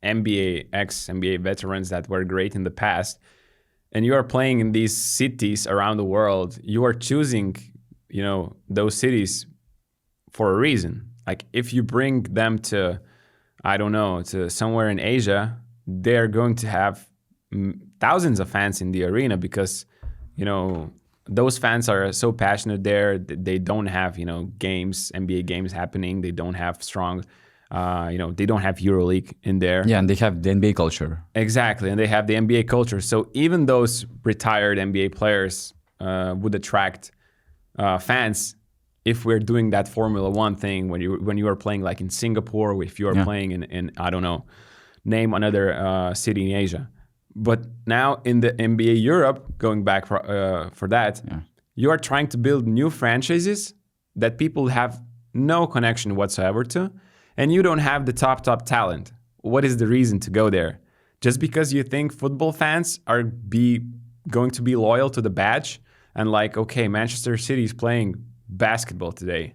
[SPEAKER 2] ex-NBA veterans that were great in the past, and you are playing in these cities around the world, you are choosing, those cities for a reason. Like if you bring them to, I don't know, to somewhere in Asia, they're going to have thousands of fans in the arena, because, those fans are so passionate there. They don't have, games, NBA games happening. They don't have strong, they don't have EuroLeague in there.
[SPEAKER 1] Yeah, and they have the NBA culture.
[SPEAKER 2] Exactly, and they have the NBA culture. So even those retired NBA players would attract fans if we're doing that Formula One thing when you are playing like in Singapore, or if you are playing in I don't know, name another city in Asia. But now in the NBA Europe, going back for that, you are trying to build new franchises that people have no connection whatsoever to, and you don't have the top talent. What is the reason to go there? Just because you think football fans are going to be loyal to the badge and like, okay, Manchester City is playing basketball today.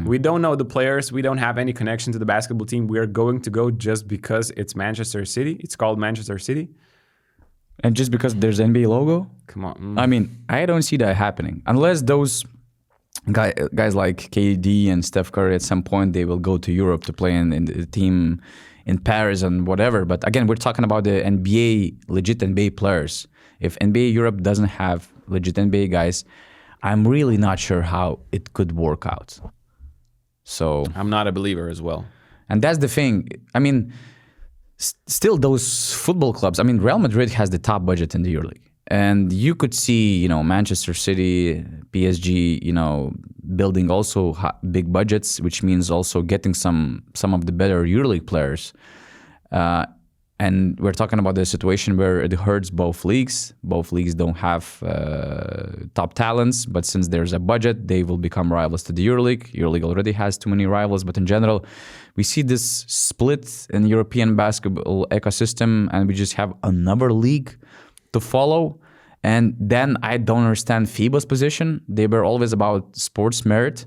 [SPEAKER 2] We don't know the players. We don't have any connection to the basketball team. We are going to go just because it's Manchester City. It's called Manchester City.
[SPEAKER 1] And just because there's NBA logo?
[SPEAKER 2] Come on.
[SPEAKER 1] I mean, I don't see that happening. Unless those guys like KD and Steph Curry at some point, they will go to Europe to play in the team in Paris and whatever. But again, we're talking about the legit NBA players. If NBA Europe doesn't have legit NBA guys, I'm really not sure how it could work out. So
[SPEAKER 2] I'm not a believer as well.
[SPEAKER 1] And that's the thing. I mean, still those football clubs, I mean, Real Madrid has the top budget in the EuroLeague. And you could see, Manchester City, PSG, building also big budgets, which means also getting some of the better EuroLeague players. And we're talking about the situation where it hurts both leagues. Both leagues don't have top talents, but since there's a budget, they will become rivals to the EuroLeague. EuroLeague already has too many rivals, but in general, we see this split in European basketball ecosystem, and we just have another league to follow. And then I don't understand FIBA's position. They were always about sports merit.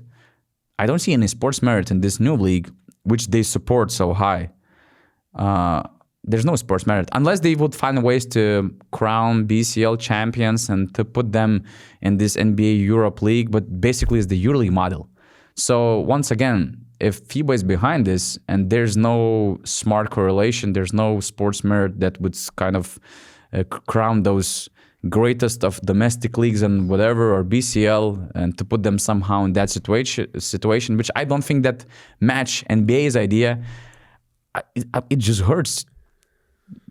[SPEAKER 1] I don't see any sports merit in this new league, which they support so high. There's no sports merit unless they would find ways to crown BCL champions and to put them in this NBA Europe League, but basically it's the EuroLeague model. So once again, if FIBA is behind this and there's no smart correlation, there's no sports merit that would kind of crown those greatest of domestic leagues and whatever, or BCL, and to put them somehow in that situation, which I don't think that match NBA's idea. It just hurts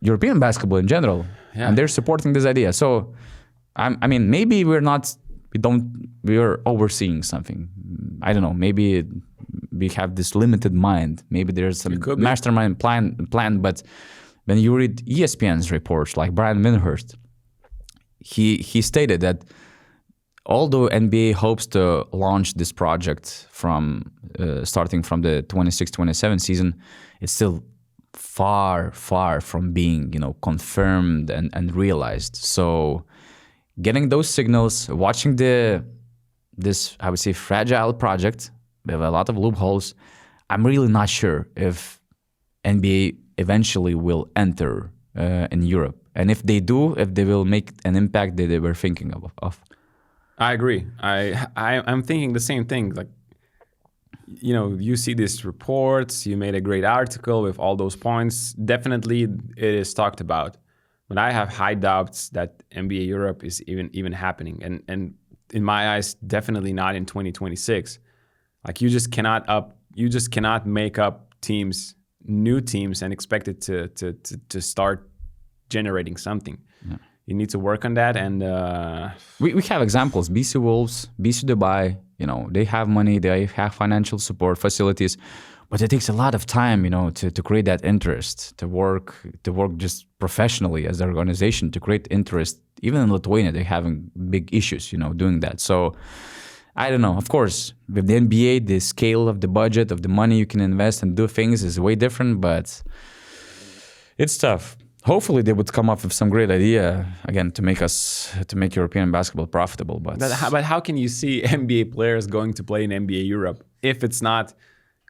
[SPEAKER 1] European basketball in general, and they're supporting this idea. So, I mean, maybe we are overseeing something. I don't know. Maybe we have this limited mind. Maybe there's some mastermind plan. But when you read ESPN's reports, like Brian Windhorst, he stated that although NBA hopes to launch this project from starting from the 26-27 season, it's still far from being, confirmed and realized. So getting those signals, watching this, I would say, fragile project with a lot of loopholes, I'm really not sure if NBA eventually will enter in Europe, and if they do, if they will make an impact that they were thinking of.
[SPEAKER 2] I agree. I'm thinking the same thing. Like, you know, you see these reports. You made a great article with all those points. Definitely, it is talked about, but I have high doubts that NBA Europe is even happening. And in my eyes, definitely not in 2026. Like, you just cannot make up teams, new teams, and expect it to start generating something. Yeah. You need to work on that, and
[SPEAKER 1] we have examples. BC Wolves, BC Dubai. You know, they have money, they have financial support, facilities, but it takes a lot of time, you know, to create that interest, to work just professionally as an organization to create interest. Even in Lithuania, they're having big issues, you know, doing that. So I don't know. Of course, with the NBA, the scale of the budget, of the money you can invest and do things is way different, but it's tough. Hopefully they would come up with some great idea again to make European basketball profitable. But
[SPEAKER 2] how can you see NBA players going to play in NBA Europe if it's not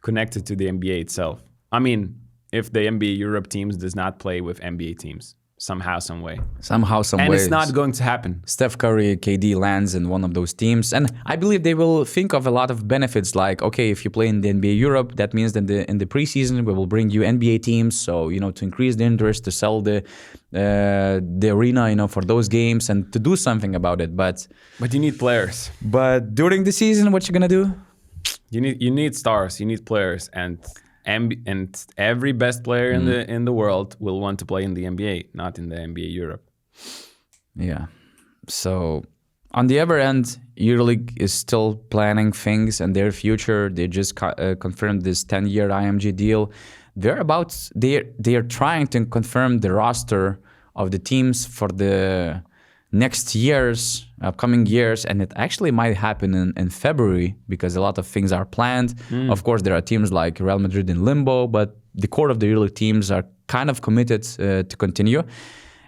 [SPEAKER 2] connected to the NBA itself? I mean, if the NBA Europe teams does not play with NBA teams somehow, some way.
[SPEAKER 1] And
[SPEAKER 2] it's not going to happen.
[SPEAKER 1] Steph Curry, KD lands in one of those teams. And I believe they will think of a lot of benefits like, okay, if you play in the NBA Europe, that means that in the preseason, we will bring you NBA teams. So, you know, to increase the interest, to sell the arena, you know, for those games and to do something about it. But
[SPEAKER 2] you need players.
[SPEAKER 1] But during the season, what you going to do?
[SPEAKER 2] You need stars, you need players, and every best player in the world will want to play in the NBA, not in the NBA Europe.
[SPEAKER 1] Yeah. So on the other end, EuroLeague is still planning things and their future. They just confirmed this 10-year IMG deal. They're trying to confirm the roster of the teams for the next years, upcoming years, and it actually might happen in February because a lot of things are planned. Of course, there are teams like Real Madrid in limbo, but the core of the EuroLeague teams are kind of committed to continue.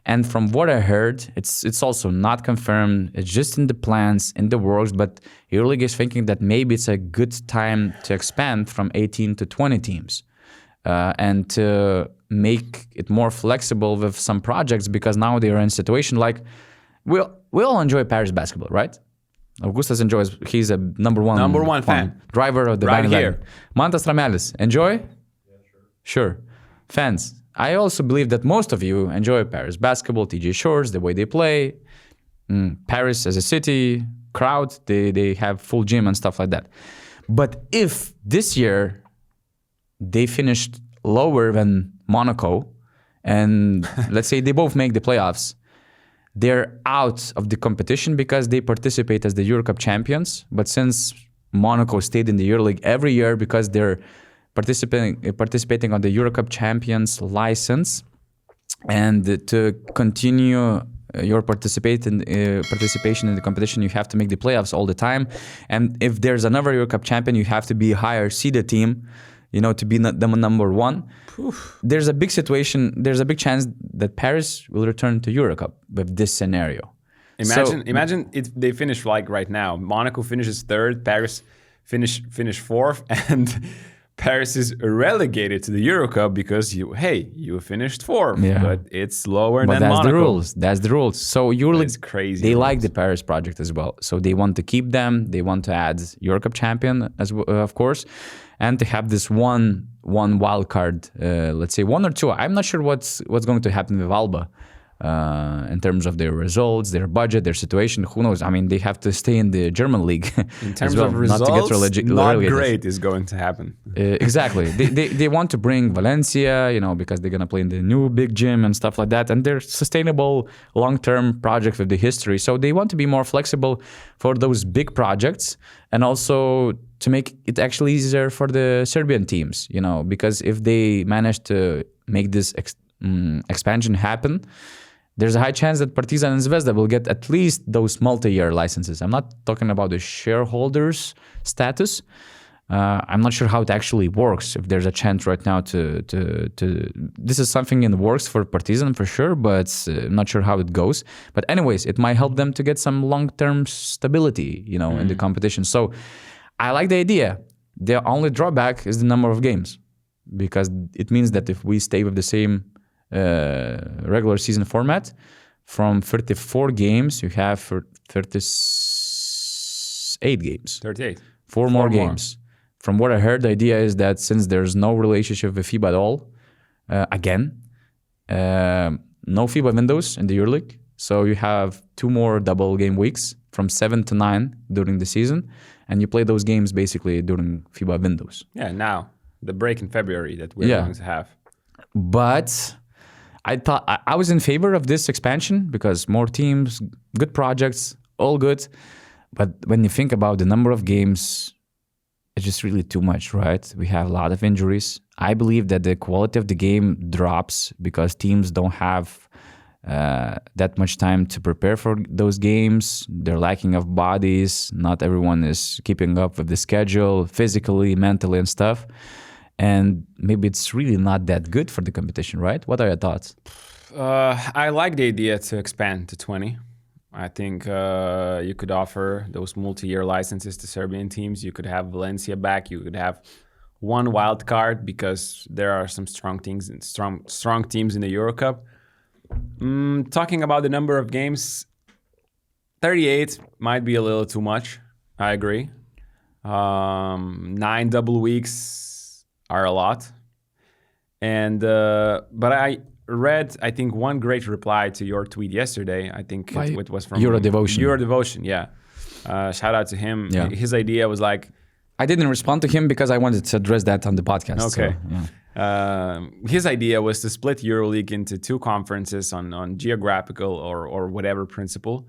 [SPEAKER 1] And from what I heard, it's also not confirmed. It's just in the plans, in the works, but EuroLeague is thinking that maybe it's a good time to expand from 18 to 20 teams and to make it more flexible with some projects because now they are in a situation like we all enjoy Paris basketball, right? Augustas enjoys. He's a number one
[SPEAKER 2] fan.
[SPEAKER 1] Driver of the
[SPEAKER 2] right
[SPEAKER 1] bandwagon.
[SPEAKER 2] here.
[SPEAKER 1] Mantas Ramelis, enjoy? Yeah, sure. Fans. I also believe that most of you enjoy Paris basketball, TJ Shorts, the way they play. Paris as a city, crowd, they have full gym and stuff like that. But if this year they finished lower than Monaco, and let's say they both make the playoffs, they're out of the competition because they participate as the Euro Cup champions. But since Monaco stayed in the EuroLeague every year because they're participating on the Euro Cup champions license, and to continue your participation in the competition, you have to make the playoffs all the time. And if there's another Euro Cup champion, you have to be a higher seeded team, you know, to be the number one. Oof. There's a big chance that Paris will return to Euro Cup with this scenario.
[SPEAKER 2] Imagine if they finish like right now. Monaco finishes third, Paris finish fourth, and Paris is relegated to the Euro Cup because you finished fourth, but it's lower than Monaco.
[SPEAKER 1] That's the rules. So EuroLeague,
[SPEAKER 2] crazy.
[SPEAKER 1] They like the Paris project as well. So they want to keep them. They want to add Euro Cup champion as of course, and to have this one wild card. Let's say one or two. I'm not sure what's going to happen with Alba. In terms of their results, their budget, their situation, who knows? I mean, they have to stay in the German league.
[SPEAKER 2] In terms of results, not great is going to happen.
[SPEAKER 1] Exactly. They want to bring Valencia, you know, because they're going to play in the new big gym and stuff like that. And they're sustainable, long-term project with the history. So they want to be more flexible for those big projects and also to make it actually easier for the Serbian teams, you know, because if they manage to make this expansion happen, there's a high chance that Partizan and Zvezda will get at least those multi-year licenses. I'm not talking about the shareholders status. I'm not sure how it actually works. If there's a chance right now to this is something in the works for Partizan for sure, but I'm not sure how it goes. But anyways, it might help them to get some long-term stability, you know, in the competition. So I like the idea. The only drawback is the number of games. because it means that if we stay with the same regular season format, from 34 games, you have 38 games.
[SPEAKER 2] 38.
[SPEAKER 1] Four more games. From what I heard, the idea is that since there's no relationship with FIBA at all, no FIBA windows in the EuroLeague. So you have 2 more double game weeks from 7 to 9 during the season. And you play those games basically during FIBA windows.
[SPEAKER 2] Yeah, now the break in February that we're going to have.
[SPEAKER 1] But I thought I was in favor of this expansion because more teams, good projects, all good. But when you think about the number of games, it's just really too much, right? We have a lot of injuries. I believe that the quality of the game drops because teams don't have that much time to prepare for those games. They're lacking of bodies. Not everyone is keeping up with the schedule physically, mentally, and stuff. And maybe it's really not that good for the competition, right? What are your thoughts?
[SPEAKER 2] I like the idea to expand to 20. I think you could offer those multi-year licenses to Serbian teams. You could have Valencia back. You could have one wild card because there are some strong teams in the Euro Cup. Talking about the number of games, 38 might be a little too much. I agree. 9 double weeks are a lot. And but I read, I think, one great reply to your tweet yesterday. I think it was from
[SPEAKER 1] Euro Devotion.
[SPEAKER 2] Euro Devotion, yeah. Shout out to him.
[SPEAKER 1] Yeah.
[SPEAKER 2] His idea was like...
[SPEAKER 1] I didn't respond to him because I wanted to address that on the podcast.
[SPEAKER 2] Okay.
[SPEAKER 1] So, yeah.
[SPEAKER 2] His idea was to split EuroLeague into 2 conferences on geographical or whatever principle,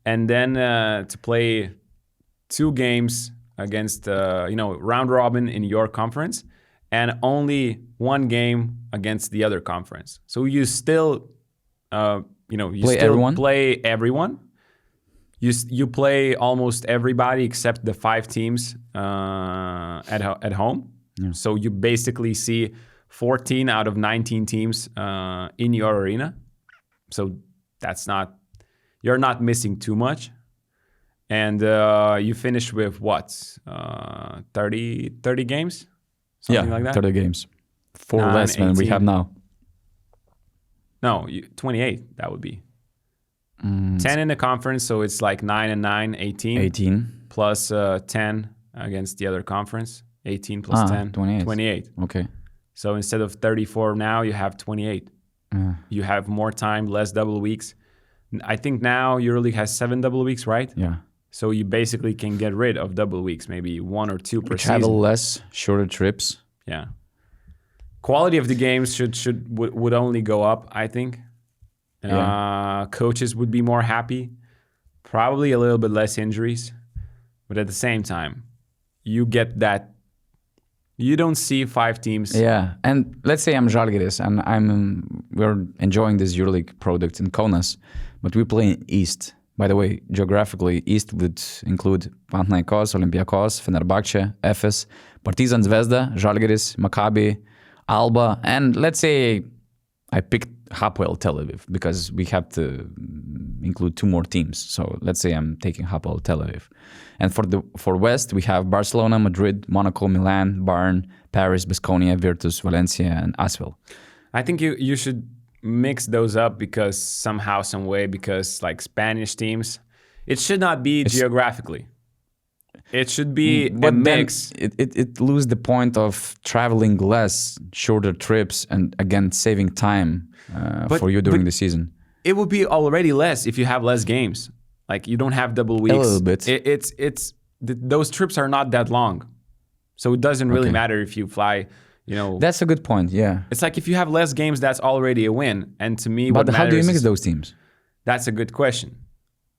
[SPEAKER 2] and then to play 2 games against round robin in your conference, and only 1 game against the other conference. So you still, play everyone. You play almost everybody except the 5 teams at home. Yeah. So you basically see 14 out of 19 teams in your arena. So you're not missing too much. And you finish with what? 30 games? Something like that?
[SPEAKER 1] 30 games. 4 less than we have now.
[SPEAKER 2] No, 28, that would be. 10 in the conference, so it's like 9 and 9, 18.
[SPEAKER 1] 18.
[SPEAKER 2] Plus 10 against the other conference. 18 plus 10. 28.
[SPEAKER 1] Okay.
[SPEAKER 2] So instead of 34 now, you have 28. You have more time, less double weeks. I think now EuroLeague has 7 double weeks, right?
[SPEAKER 1] Yeah.
[SPEAKER 2] So you basically can get rid of double weeks, maybe 1 or 2 per season.
[SPEAKER 1] Travel less, shorter trips.
[SPEAKER 2] Yeah. Quality of the games would only go up, I think. Coaches would be more happy. Probably a little bit less injuries. But at the same time, you get that. You don't see 5 teams.
[SPEAKER 1] Yeah, and let's say I'm Žalgiris and we're enjoying this EuroLeague product in Kaunas, but we play in East. By the way, geographically, East would include Panathinaikos, Olympiakos, Fenerbahce, Efes, Partizan, Zvezda, Žalgiris, Maccabi, Alba, and let's say I picked Hapoel Tel Aviv because we have to include 2 more teams. So let's say I'm taking Hapoel Tel Aviv. And for West, we have Barcelona, Madrid, Monaco, Milan, Bayern, Paris, Baskonia, Virtus, Valencia, and Asvel.
[SPEAKER 2] I think you should mix those up because somehow, some way, because like Spanish teams, it should not be geographically. It should be a mix.
[SPEAKER 1] It loses the point of traveling less, shorter trips, and again, saving time for you during the season.
[SPEAKER 2] It would be already less if you have less games. Like you don't have double weeks.
[SPEAKER 1] A little bit.
[SPEAKER 2] Those trips are not that long. So it doesn't really matter if you fly,
[SPEAKER 1] That's a good point, yeah.
[SPEAKER 2] It's like if you have less games, that's already a win. And to me,
[SPEAKER 1] but how do you mix those teams?
[SPEAKER 2] That's a good question.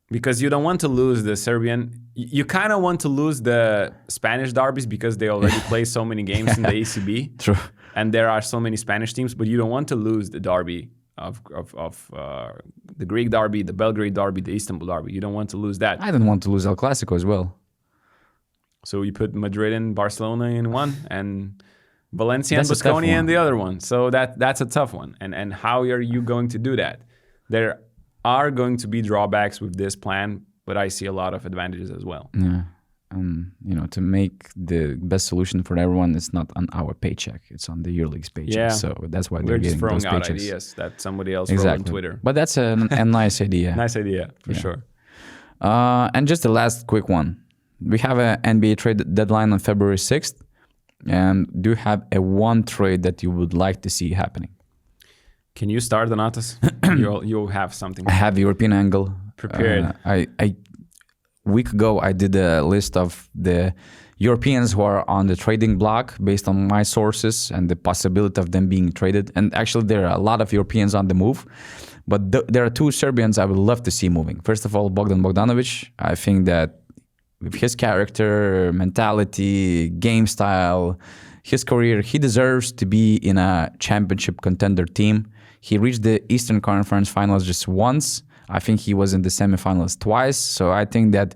[SPEAKER 2] Because you don't want to lose the Serbian. You kind of want to lose the Spanish derbies because they already play so many games in the ACB.
[SPEAKER 1] True.
[SPEAKER 2] And there are so many Spanish teams, but you don't want to lose the derby of the Greek derby, the Belgrade derby, the Istanbul derby. You don't want to lose that.
[SPEAKER 1] I don't want to lose El Clasico as well.
[SPEAKER 2] So you put Madrid and Barcelona in one, and Valencia and Baskonia in the other one. So that's a tough one. And how are you going to do that? There are going to be drawbacks with this plan, but I see a lot of advantages as well.
[SPEAKER 1] Yeah. to make the best solution for everyone, it's not on our paycheck; it's on the EuroLeague's paycheck.
[SPEAKER 2] Yeah.
[SPEAKER 1] So that's why
[SPEAKER 2] We're
[SPEAKER 1] they're
[SPEAKER 2] just
[SPEAKER 1] getting those
[SPEAKER 2] throwing out
[SPEAKER 1] paychecks.
[SPEAKER 2] ideas that somebody else wrote on Twitter.
[SPEAKER 1] But that's a nice idea.
[SPEAKER 2] Nice idea, for sure.
[SPEAKER 1] And just the last quick one. We have an NBA trade deadline on February 6th. And do you have one trade that you would like to see happening?
[SPEAKER 2] Can you start, Donatas? You'll have something.
[SPEAKER 1] I have European angle.
[SPEAKER 2] Prepared.
[SPEAKER 1] Week ago, I did a list of the Europeans who are on the trading block based on my sources and the possibility of them being traded. And actually, there are a lot of Europeans on the move. But there are two Serbians I would love to see moving. First of all, Bogdan Bogdanovic. I think that with his character, mentality, game style, his career, he deserves to be in a championship contender team. He reached the Eastern Conference Finals just once. I think he was in the semifinals twice. So I think that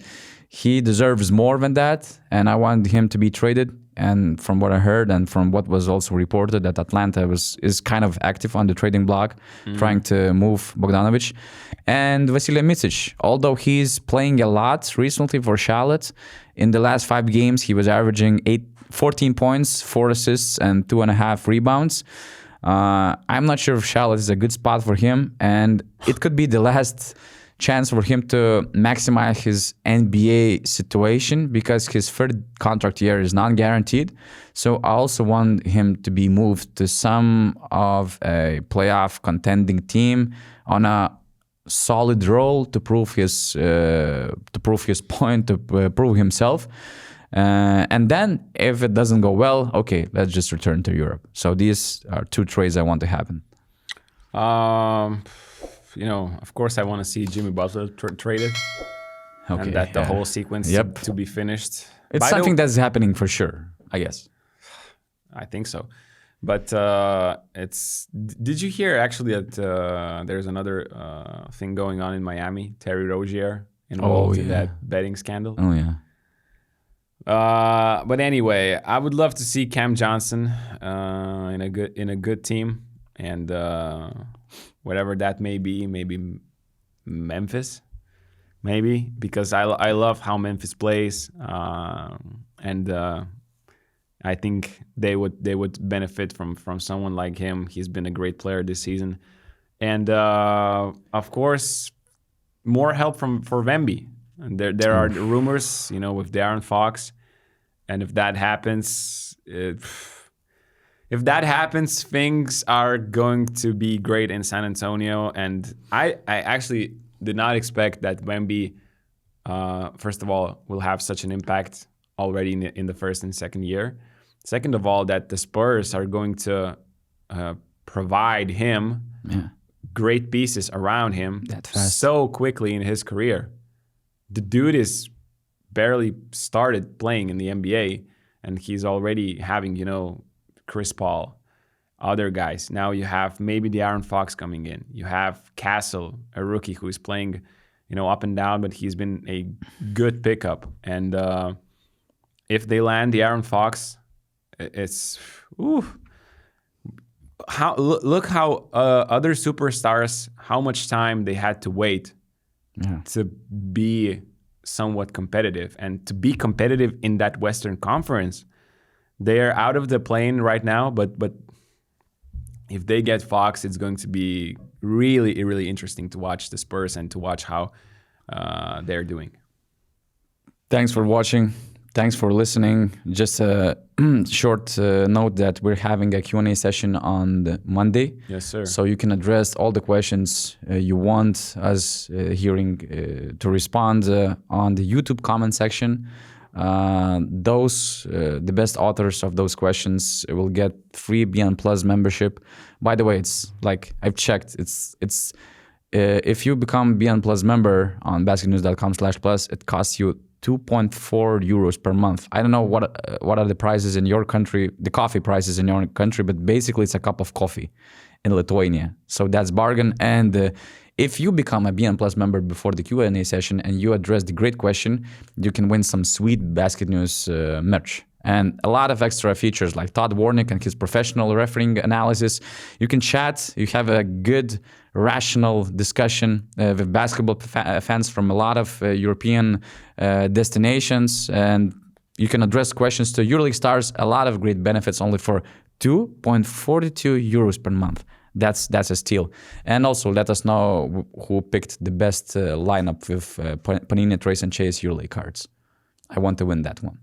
[SPEAKER 1] he deserves more than that. And I want him to be traded. And from what I heard and from what was also reported, that Atlanta is kind of active on the trading block, trying to move Bogdanovic. And Vasilije Micic, although he's playing a lot recently for Charlotte, in the last 5 games, he was averaging 14 points, 4 assists, and 2.5 rebounds. I'm not sure if Charlotte is a good spot for him, and it could be the last chance for him to maximize his NBA situation because his third contract year is non-guaranteed. So I also want him to be moved to some of a playoff contending team on a solid role to prove his point, to prove himself. And then if it doesn't go well, okay, let's just return to Europe. So these are 2 trades I want to happen.
[SPEAKER 2] Of course, I want to see Jimmy Butler traded, and that the whole sequence to be finished.
[SPEAKER 1] It's something that's happening for sure, I guess.
[SPEAKER 2] I think so. But did you hear actually that there's another thing going on in Miami? Terry Rozier involved in that betting scandal.
[SPEAKER 1] Oh, yeah.
[SPEAKER 2] But anyway, I would love to see Cam Johnson in a good team, and whatever that may be, maybe Memphis, maybe, because I love how Memphis plays, and I think they would benefit from someone like him. He's been a great player this season, and of course, more help for Wemby. And there are rumors, with De'Aaron Fox, and if that happens, things are going to be great in San Antonio. And I actually did not expect that Wemby, first of all, will have such an impact already in the first and second year. Second of all, that the Spurs are going to provide him great pieces around him so quickly in his career. The dude is barely started playing in the NBA, and he's already having, Chris Paul, other guys. Now you have maybe De'Aaron Fox coming in. You have Castle, a rookie who is playing, up and down, but he's been a good pickup. And if they land De'Aaron Fox, it's look how other superstars, how much time they had to wait to be somewhat competitive, and to be competitive in that Western Conference. They are out of the plane right now, but if they get Fox, it's going to be really, really interesting to watch the Spurs and to watch how they're doing.
[SPEAKER 1] Thanks for watching. Thanks for listening. Just a short note that we're having a Q&A session on Monday.
[SPEAKER 2] Yes, sir.
[SPEAKER 1] So you can address all the questions you want us hearing to respond on the YouTube comment section. The best authors of those questions will get free Beyond Plus membership. By the way, it's like I've checked. It's if you become Beyond Plus member on basketnews.com/plus, it costs you 2.4 euros per month. I don't know what are the prices in your country, the coffee prices in your country, but basically it's a cup of coffee in Lithuania. So that's bargain. And if you become a BN Plus member before the Q&A session and you address the great question, you can win some sweet Basket News merch. and a lot of extra features like Todd Warnick and his professional refereeing analysis. You can chat. You have a good, rational discussion with basketball fans from a lot of European destinations, and you can address questions to EuroLeague stars. A lot of great benefits only for 2.42 euros per month. That's a steal. And also let us know who picked the best lineup with Panini Trace and Chase EuroLeague cards. I want to win that one.